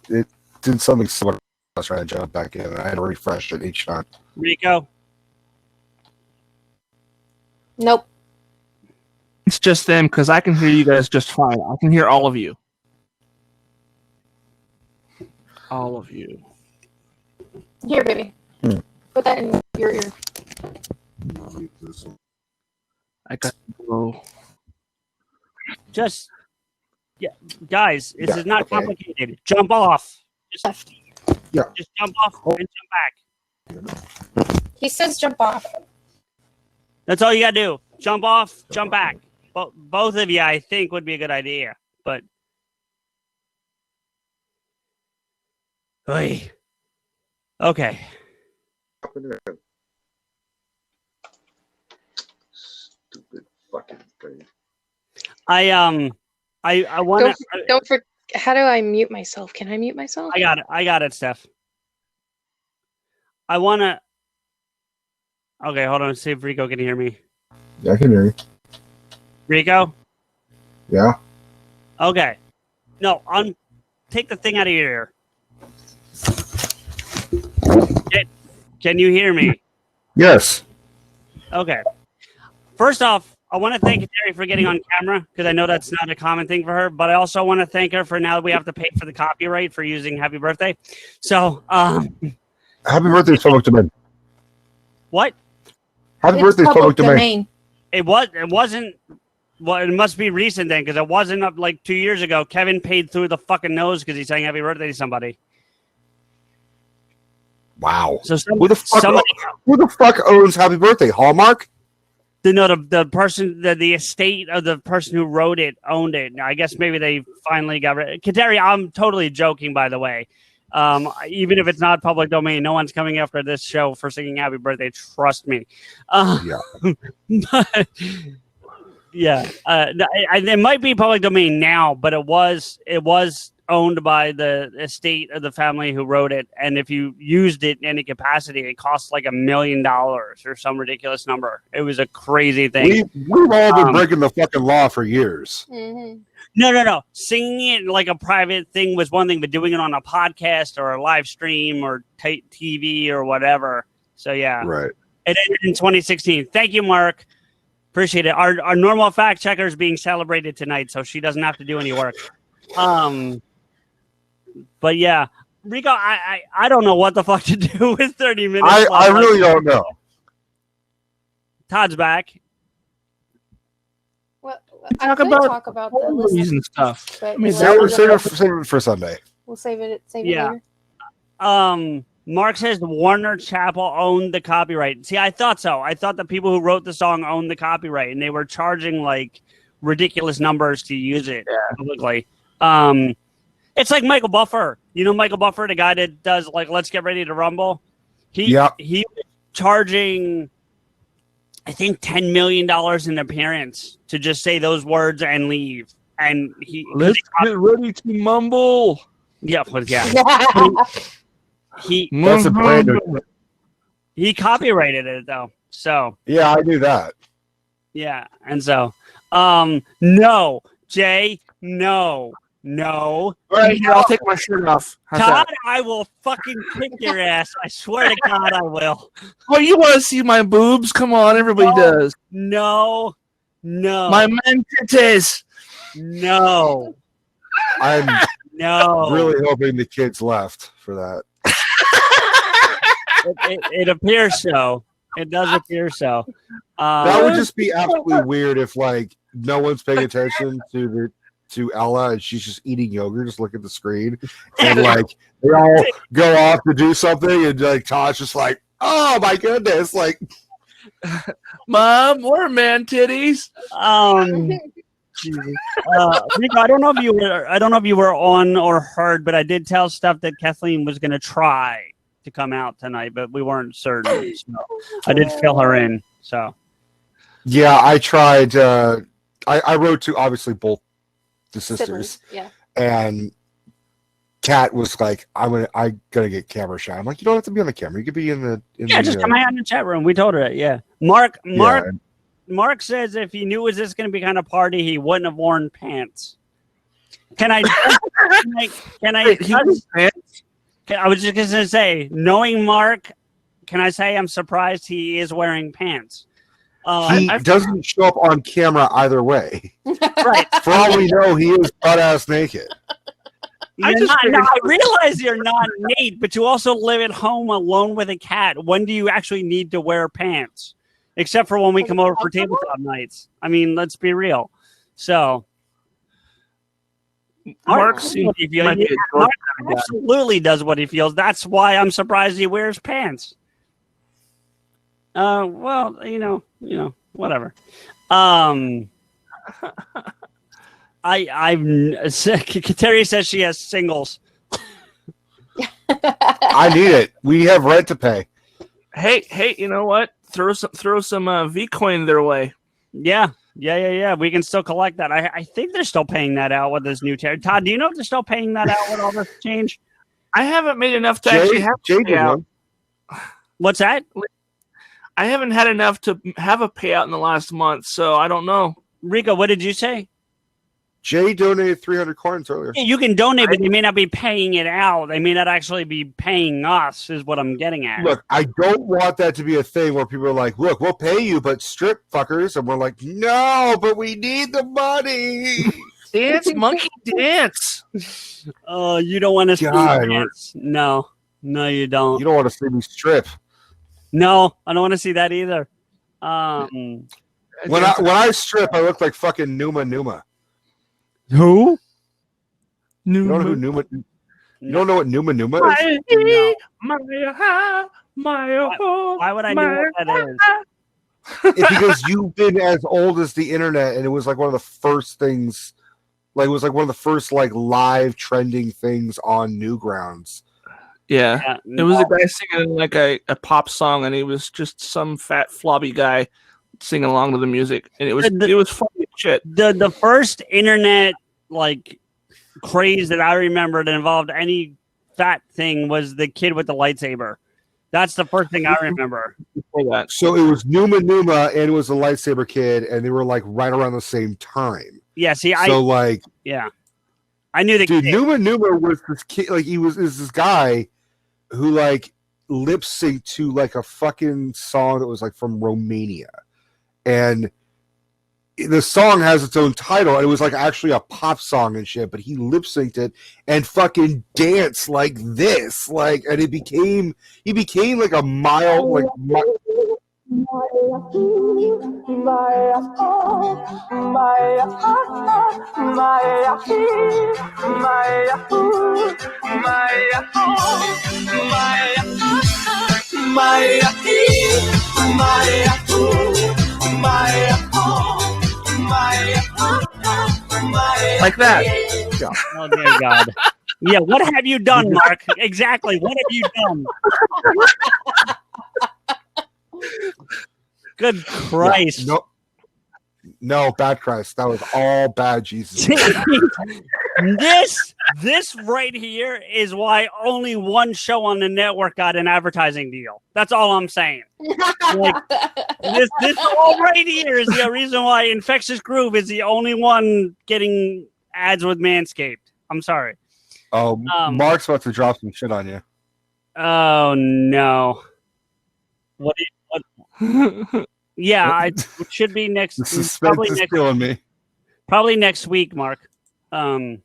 It did something similar. I was trying to jump back in, and I had to refresh it each time. Rico? Nope. It's just them because I can hear you guys just fine. I can hear all of you. All of you. Here, baby. Put that in your ear. I got to go. Just, yeah, guys, this Yeah, is not okay. complicated. Jump off. Just Yeah. Just jump off and jump back. He says jump off. That's all you gotta do. Jump off, jump back. Both of you, I think, would be a good idea. But, Oy. Okay. Stupid fucking thing. I want to. Don't for. How do I mute myself? Can I mute myself? I got it, Steph. I want to. Okay, hold on. See if Rico can hear me. Yeah, I can hear you. Rico? Yeah. Okay. No, take the thing out of your ear. Can you hear me? Yes. Okay. First off, I want to thank Terry for getting on camera because I know that's not a common thing for her, but I also want to thank her for now that we have to pay for the copyright for using Happy Birthday. So, Happy birthday is public domain. What? Happy birthday is public domain. It wasn't. Well, it must be recent then because it wasn't up like 2 years ago. Kevin paid through the fucking nose because he sang Happy Birthday to somebody. Wow. So who the fuck owns Happy Birthday? Hallmark? The person, the estate of the person who wrote it owned it. I guess maybe they finally got rid. Kateri, I'm totally joking, by the way. Even if it's not public domain, no one's coming after this show for singing Happy Birthday. Trust me. Yeah. But, yeah. It might be public domain now, but it was owned by the estate of the family who wrote it. And if you used it in any capacity, it cost like $1 million or some ridiculous number. It was a crazy thing. We've all been breaking the fucking law for years. Mm-hmm. No. Singing it like a private thing was one thing, but doing it on a podcast or a live stream or TV or whatever. So yeah. Right. It ended in 2016. Thank you, Mark. Appreciate it. Our normal fact checker is being celebrated tonight, so she doesn't have to do any work. But yeah, Rico, I don't know what the fuck to do with 30 minutes. I really don't know. Todd's back. Well, I could talk about the list and stuff. but I mean, Save it for Sunday. we'll save it Yeah. later. Mark says Warner Chappell owned the copyright. See, I thought so. I thought the people who wrote the song owned the copyright, and they were charging like ridiculous numbers to use it publicly. It's like Michael Buffer. You know Michael Buffer, the guy that does like Let's Get Ready to Rumble? He was charging, I think, $10 million in appearance to just say those words and leave. And Let's get ready to mumble. Yeah. That's a brand new. He copyrighted it though. So Yeah, I knew that. yeah. And so no, Jay, no. All right, here, I'll take my shirt off. How's Todd, that? I will fucking kick your ass. I swear to God, I will. Oh, you want to see my boobs? Come on, everybody does. No. My mentates. No. I'm No. really hoping the kids left for that. It appears so. It does appear so. That would just be absolutely weird if like no one's paying attention to Ella and she's just eating yogurt, just look at the screen, and like they all go off to do something, and like Todd's just like, oh my goodness, like, Mom, we're man titties. Rico, I don't know if you were on or heard, but I did tell Steph that Kathleen was going to try to come out tonight, but we weren't certain. So I did fill her in. So yeah, I tried. I wrote to obviously both the sisters, yeah. And Kat was like, "I'm gonna get camera shy." I'm like, "You don't have to be on the camera. You could be in the just come out in the chat room." We told her that. Yeah, Mark says if he knew it was just going to be kind of party, he wouldn't have worn pants. Can I? I was just going to say, knowing Mark, can I say I'm surprised he is wearing pants? He doesn't show up on camera either way. Right. For all we know, he is butt-ass naked. I realize you're not Nate, but you also live at home alone with a cat. When do you actually need to wear pants? Except for when we come over for tabletop nights. I mean, let's be real. So, Mark absolutely does what he feels. That's why I'm surprised he wears pants. Well, whatever. Terry says she has singles. I need it. We have rent to pay. Hey, you know what? Throw some V-coin their way. Yeah. We can still collect that. I think they're still paying that out with this new tariff. Todd, do you know if they're still paying that out with all this change? I haven't made enough to actually have a payout. What's that? I haven't had enough to have a payout in the last month, so I don't know. Rico, what did you say? Jay donated 300 coins earlier. Yeah, you can donate, but they may not be paying it out. They may not actually be paying us, is what I'm getting at. Look, I don't want that to be a thing where people are like, look, we'll pay you, but strip fuckers. And we're like, no, but we need the money. Dance, monkey, dance. Oh, you don't want to see me dance? No, you don't. You don't want to see me strip. No, I don't want to see that either. When I strip, I look like fucking Numa. Who? You don't know who Numa? You don't know what Numa is? No. Why would I know what that is? It's because you've been as old as the internet, and it was like one of the first things. Like it was like one of the first like live trending things on Newgrounds. Yeah. It was a guy singing like a pop song, and he was just some fat flobby guy singing along to the music, and it was funny as shit. The first internet like craze that I remember that involved any fat thing was the kid with the lightsaber. That's the first thing I remember. So it was Numa, and it was a lightsaber kid, and they were like right around the same time. Yeah, see, I knew the dude. kid. Numa was this kid, like is this guy who like lip synced to like a fucking song that was like from Romania, and the song has its own title, and it was like actually a pop song and shit, but he lip synced it and fucking danced like this, like, and he became like a mild, like. Like that. Oh dear God. Yeah, what have you done, Mark? Exactly. What have you done? Good Christ. No, bad Christ. That was all bad Jesus. This right here is why only one show on the network got an advertising deal. That's all I'm saying. Like, this all right here is the reason why Infectious Groove is the only one getting ads with Manscaped. I'm sorry. Oh, Mark's about to drop some shit on you. Oh no. What? Yeah, it should be next. Probably next. Killing me. Probably next week, Mark. No.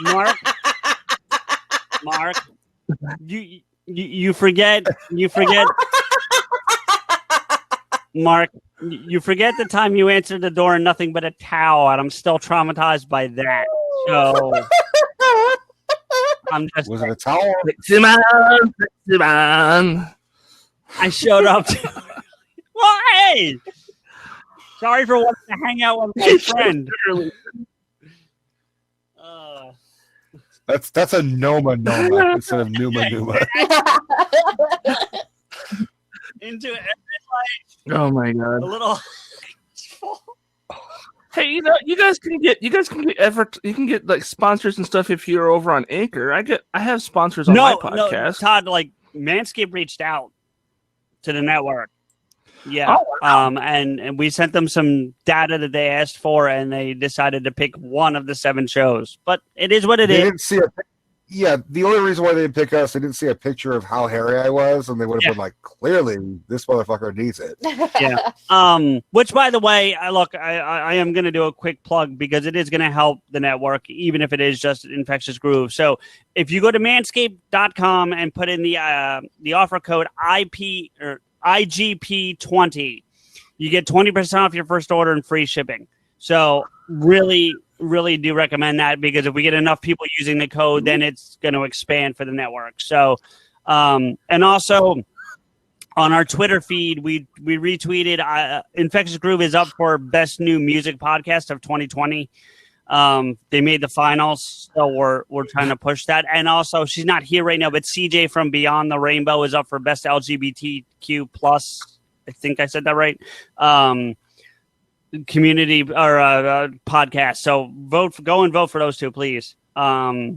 Mark. Mark, you forget. Mark, you forget the time you answered the door and nothing but a towel, and I'm still traumatized by that. So I'm just. Was it a towel? I showed up. Well, hey, sorry for wanting to hang out with my friend. That's a Noma instead of Numa. Into it. Oh my god! A little. Hey, you guys can get effort. You can get like sponsors and stuff if you're over on Anchor. I have sponsors on my podcast. No, Todd, like Manscaped reached out to the network. Yeah. Oh, wow. And we sent them some data that they asked for, and they decided to pick one of the 7 shows. But it is what it is. Didn't see the only reason why they didn't pick us, they didn't see a picture of how hairy I was, and they would have been like, clearly, this motherfucker needs it. Yeah. Which, by the way, I am going to do a quick plug because it is going to help the network, even if it is just Infectious Groove. So if you go to manscaped.com and put in the offer code IGP20, you get 20% off your first order and free shipping. So really do recommend that, because if we get enough people using the code, then it's going to expand for the network. So, and also on our Twitter feed, we retweeted Infectious Groove is up for Best New Music Podcast of 2020. They made the finals, so we're trying to push that. And also, she's not here right now, but CJ from Beyond the Rainbow is up for Best LGBTQ plus. I think I said that right. Community or podcast. So go and vote for those 2, please. Yeah,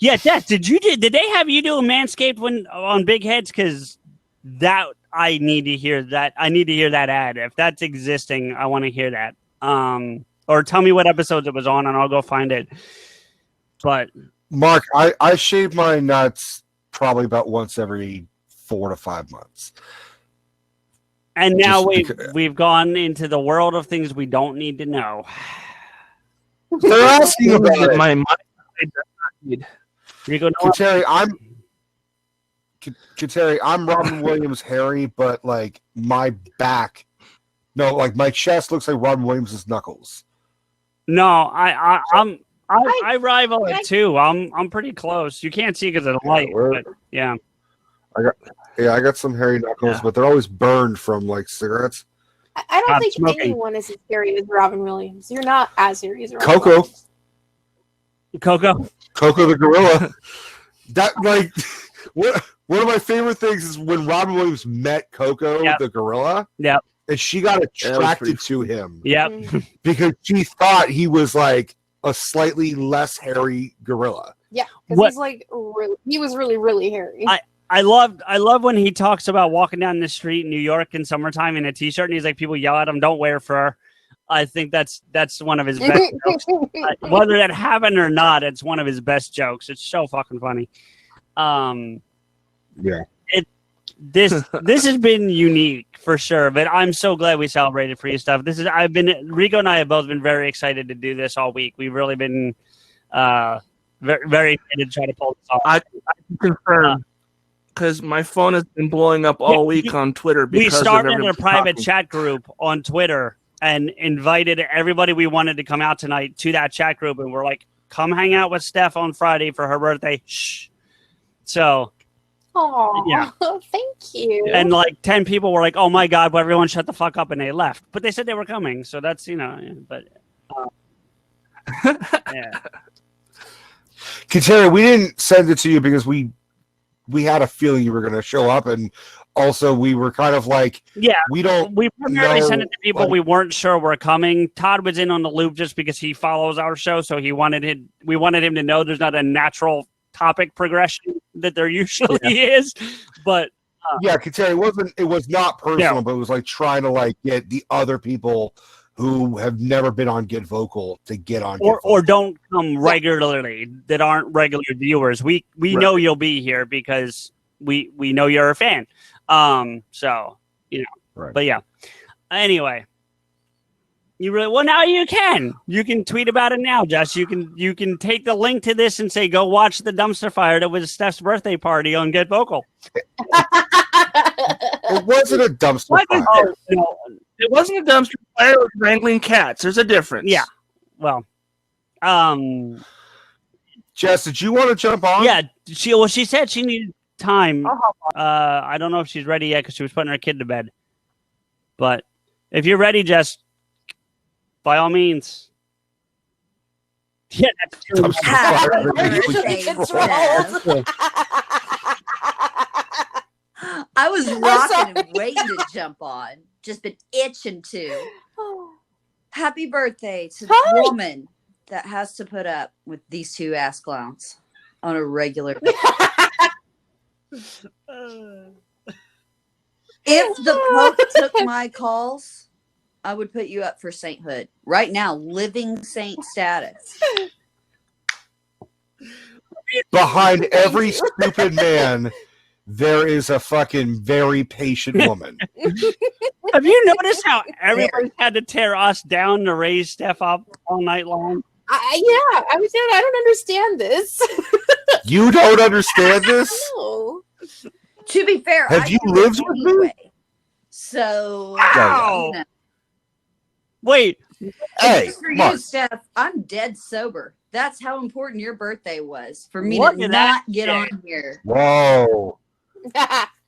Death, did they have you do a Manscaped on Big Heads? Because that I need to hear that. I need to hear that ad. If that's existing, I want to hear that. Or tell me what episodes it was on, and I'll go find it. But Mark, I shave my nuts probably about once every 4 to 5 months. And now we've gone into the world of things we don't need to know. They're asking about it. My Kateri, I'm Robin Williams Harry, but like my back, like my chest looks like Robin Williams' knuckles. No, I rival it too. I'm pretty close. You can't see because of the light, but yeah. I got some hairy knuckles, but they're always burned from like cigarettes. I don't think anyone is as scary as Robin Williams. You're not as scary as Robin Coco. Williams. Coco the gorilla. That like one of my favorite things is when Robin Williams met Coco the gorilla. Yeah. And she got attracted to him. Yep. Because she thought he was like a slightly less hairy gorilla. Yeah, because he's like he was really hairy. I love when he talks about walking down the street in New York in summertime in a t-shirt, and he's like, people yell at him, "Don't wear fur." I think that's one of his best jokes. Whether that happened or not, it's one of his best jokes. It's so fucking funny. Yeah. This has been unique for sure, but I'm so glad we celebrated free stuff. Rico and I have both been very excited to do this all week. We've really been very, very excited to try to pull this off. I can confirm, because my phone has been blowing up all week on Twitter. We started a private chat group on Twitter and invited everybody we wanted to come out tonight to that chat group, and we're like, come hang out with Steph on Friday for her birthday. Shh. So, yeah, thank you. And like 10 people were like, "Oh my god, well, everyone shut the fuck up," and they left. But they said they were coming, so that's But yeah. Kateri, we didn't send it to you because we had a feeling you were going to show up, and also we were kind of like, we primarily sent it to people we weren't sure were coming. Todd was in on the loop just because he follows our show, so we wanted him to know there's not a natural topic progression that there usually is. But Kateri, it was not personal, but it was like trying to like get the other people who have never been on Get Vokl to get on or don't come regularly, that aren't regular viewers. We know you'll be here because we know you're a fan. But yeah. Anyway, You really well now you can. You can tweet about it now, Jess. You can take the link to this and say, go watch the dumpster fire that was Steph's birthday party on Get Vokl. It wasn't a dumpster fire. Oh, no. It wasn't a dumpster fire. It was wrangling cats. There's a difference. Yeah. Well, Jess, did you want to jump on? yeah. She said she needed time. I don't know if she's ready yet because she was putting her kid to bed. But if you're ready, Jess, by all means. Yeah, that's true. I was rocking and waiting to jump on. Just been itching to. Happy birthday to the woman that has to put up with these two ass clowns on a regular basis. If the Pope took my calls, I would put you up for sainthood. Right now, living saint status. Behind every stupid man, there is a fucking very patient woman. Have you noticed how everybody had to tear us down to raise Steph up all night long? I don't understand this. You don't understand this? No. To be fair, Have you lived with me? So, Wow. you know. Wait. Hey, For you, Mark. Steph, I'm dead sober. That's how important your birthday was for me Look to at not that get shit. on here, Whoa.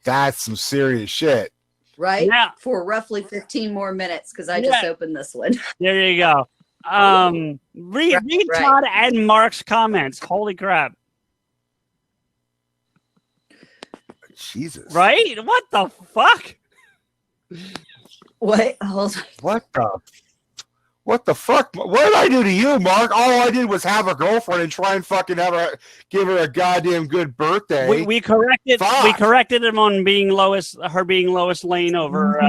That's some serious shit. right? Yeah. For roughly 15 more minutes because I Yeah. just opened this one. There you go. Read Right. Todd and Mark's comments. Holy crap. Jesus. Right? What the fuck? What? Hold on. What the fuck? What did I do to you, Mark? All I did was have a girlfriend and try and fucking give her a goddamn good birthday. We corrected Fuck. we corrected him on being her being Lois Lane over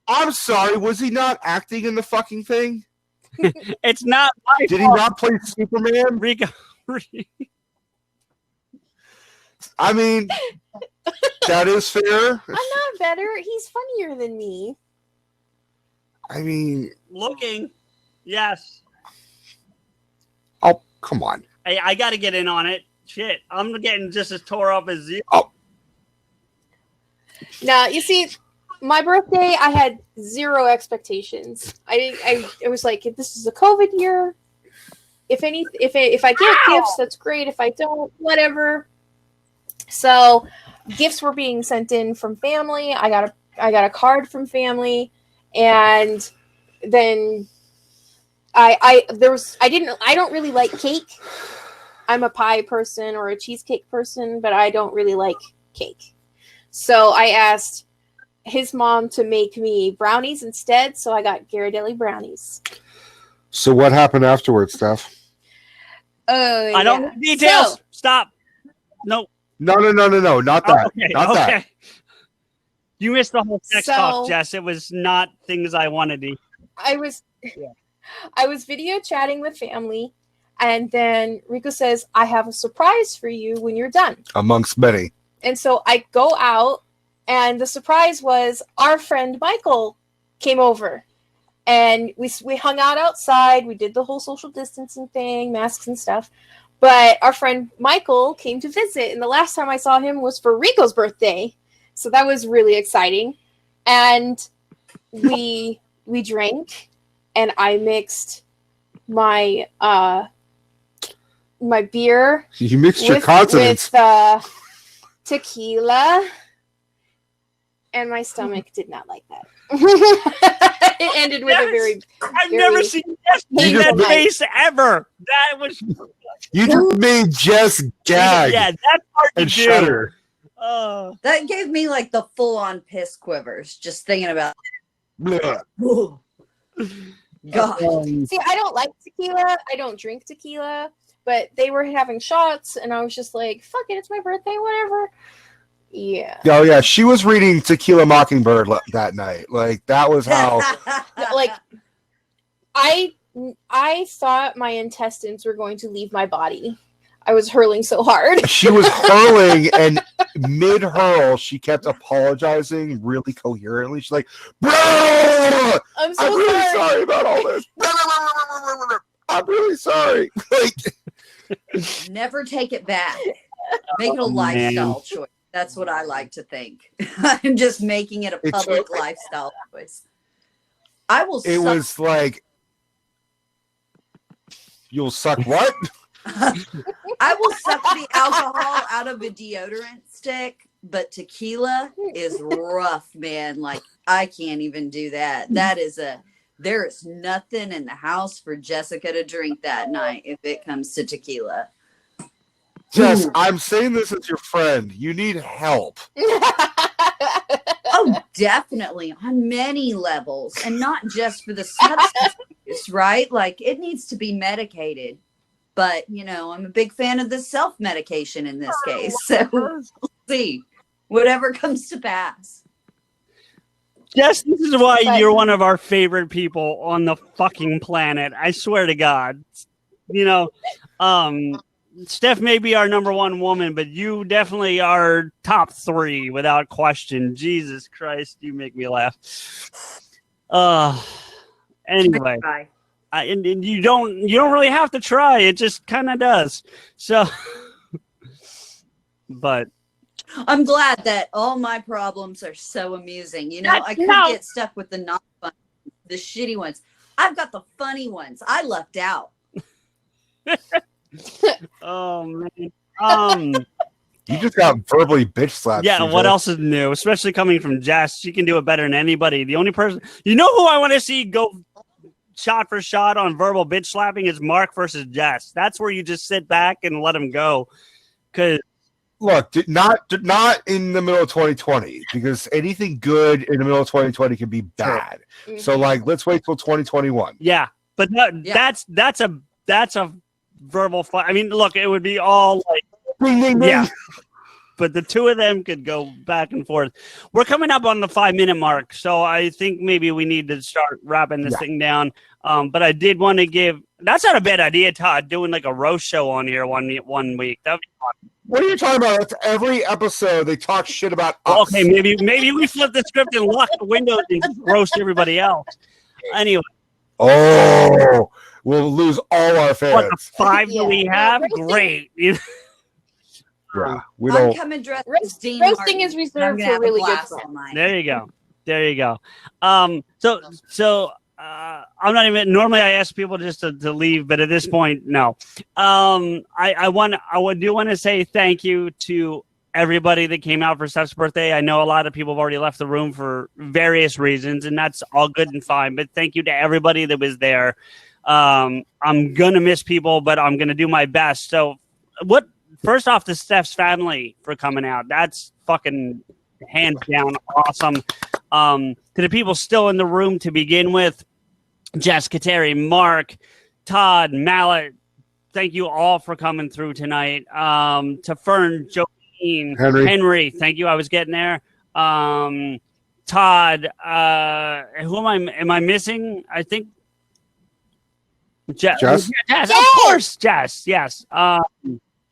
I'm sorry, was he not acting in the fucking thing? it's not my Did he fault. not play Superman? Rico I mean, that is fair. I'm not better. He's funnier than me. I mean, looking. Yes. oh, come on. I gotta get in on it. Shit. I'm getting just as tore up as you. Oh, Now, you see, my birthday, I had zero expectations. I was like, if this is a COVID year, if I get gifts, that's great. If I don't, whatever. So, gifts were being sent in from family. I got a card from family, and then I don't really like cake. I'm a pie person or a cheesecake person, but I don't really like cake. So I asked his mom to make me brownies instead, so I got Ghirardelli brownies. so what happened afterwards, Steph? Oh, I don't need details. So, Stop. No. No, not that. Okay. Not that. You missed the whole sex So- talk, Jess. It was not things I wanted to. I was video chatting with family, and then Rico says, I have a surprise for you when you're done. Amongst many. And so I go out, and the surprise was our friend Michael came over. And we hung out outside. We did the whole social distancing thing, masks and stuff. But our friend Michael came to visit, and the last time I saw him was for Rico's birthday. So that was really exciting. And we drank, and I mixed my my beer. You mixed your consonants. with tequila, and my stomach did not like that. It ended with a very. I've never seen Jess make You that just- face ever. That was. You just made Jess gag Yeah, that's hard to and do. shudder. That gave me like the full-on piss quivers just thinking about. Blech. Ooh. God. See, I don't like tequila. I don't drink tequila, but they were having shots, and I was just like, "Fuck it, it's my birthday, whatever." Yeah. Oh yeah, she was reading Tequila Mockingbird that night. Like that was how. Like, I thought my intestines were going to leave my body. I was hurling so hard. She was hurling, and mid hurl, she kept apologizing really coherently. She's like, "Bro, I'm so I'm really sorry. sorry about all this. I'm really sorry." Like, Never take it back. Make it a lifestyle choice. That's what I like to think. I'm just making it a public lifestyle choice. I will. it was like, you'll suck what? I will suck the alcohol out of a deodorant stick, but tequila is rough, man. Like, I can't even do that. There is nothing in the house for Jessica to drink that night if it comes to tequila. Jess, I'm saying this as your friend. You need help. Oh, definitely, on many levels, and not just for the substance use, right? Like, it needs to be medicated. But, I'm a big fan of the self-medication in this case. So we'll see. Whatever comes to pass. Yes, this is why you're one of our favorite people on the fucking planet. I swear to God. Steph may be our number one woman, but you definitely are top 3 without question. Jesus Christ, you make me laugh. Anyway. And you don't really have to try. It just kind of does. So, but I'm glad that all my problems are so amusing. I could get stuck with the not fun, the shitty ones. I've got the funny ones. I lucked out. Oh man. You just got verbally bitch slapped. Yeah, CJ. what else is new? Especially coming from Jess. She can do it better than anybody. The only person, who I want to see go shot for shot on verbal bitch slapping is Mark versus Jess. That's where you just sit back and let him go. Because look, not in the middle of 2020, because anything good in the middle of 2020 can be bad. Mm-hmm. So let's wait till 2021. Yeah, but that's a verbal fight. I mean, look, it would be all like ding, ding, ding. Yeah. But the two of them could go back and forth. We're coming up on the 5-minute mark, so I think maybe we need to start wrapping this thing down. But I did want to give. That's not a bad idea, Todd. Doing like a roast show on here one week. That'd be fun. What are you talking about? That's every episode they talk shit about us. Okay, maybe we flip the script and lock the windows and just roast everybody else. Anyway. Oh, we'll lose all our fans. What, the 5 that we have? Great. Yeah, we I'm don't. coming dressed as Dean Roasting Martin, is and I'm reserved gonna for have a really good blast fun. all night. There you go. So I'm not even. Normally, I ask people just to leave, but at this point, no. I do want to say thank you to everybody that came out for Steph's birthday. I know a lot of people have already left the room for various reasons, and that's all good and fine. But thank you to everybody that was there. I'm gonna miss people, but I'm gonna do my best. So, first off, to Steph's family for coming out. That's fucking hands down awesome. To the people still in the room to begin with, Jessica, Terry, Mark, Todd, Mallet, thank you all for coming through tonight. To Fern, Jolene, Henry, thank you. I was getting there. Todd, who am I missing? I think Jess. Jess, of course, Jess. Yes.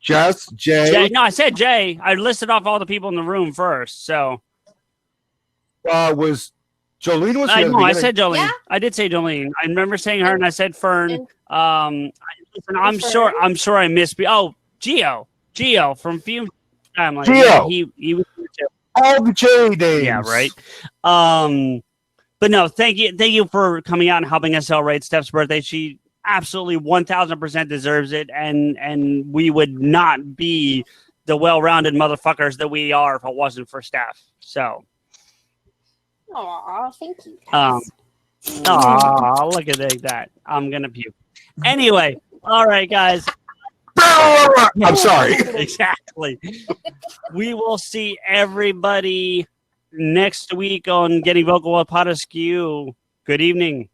Jess, Jay. No, I said Jay. I listed off all the people in the room first. So, was Jolene? I said Jolene. Yeah. I did say Jolene. I remember saying her, and I said Fern. I'm sure I missed. Gio from Fume Family. Gio. He was here too. All the J names. Yeah, right. But no, thank you for coming out and helping us celebrate Steph's birthday. She absolutely 1000% deserves it, and we would not be the well-rounded motherfuckers that we are if it wasn't for Steph. So, Aw, thank you. Look at that. I'm gonna puke. Anyway, all right, guys. I'm sorry. Exactly. We will see everybody next week on Getting Vocal with PodAskew. Good evening.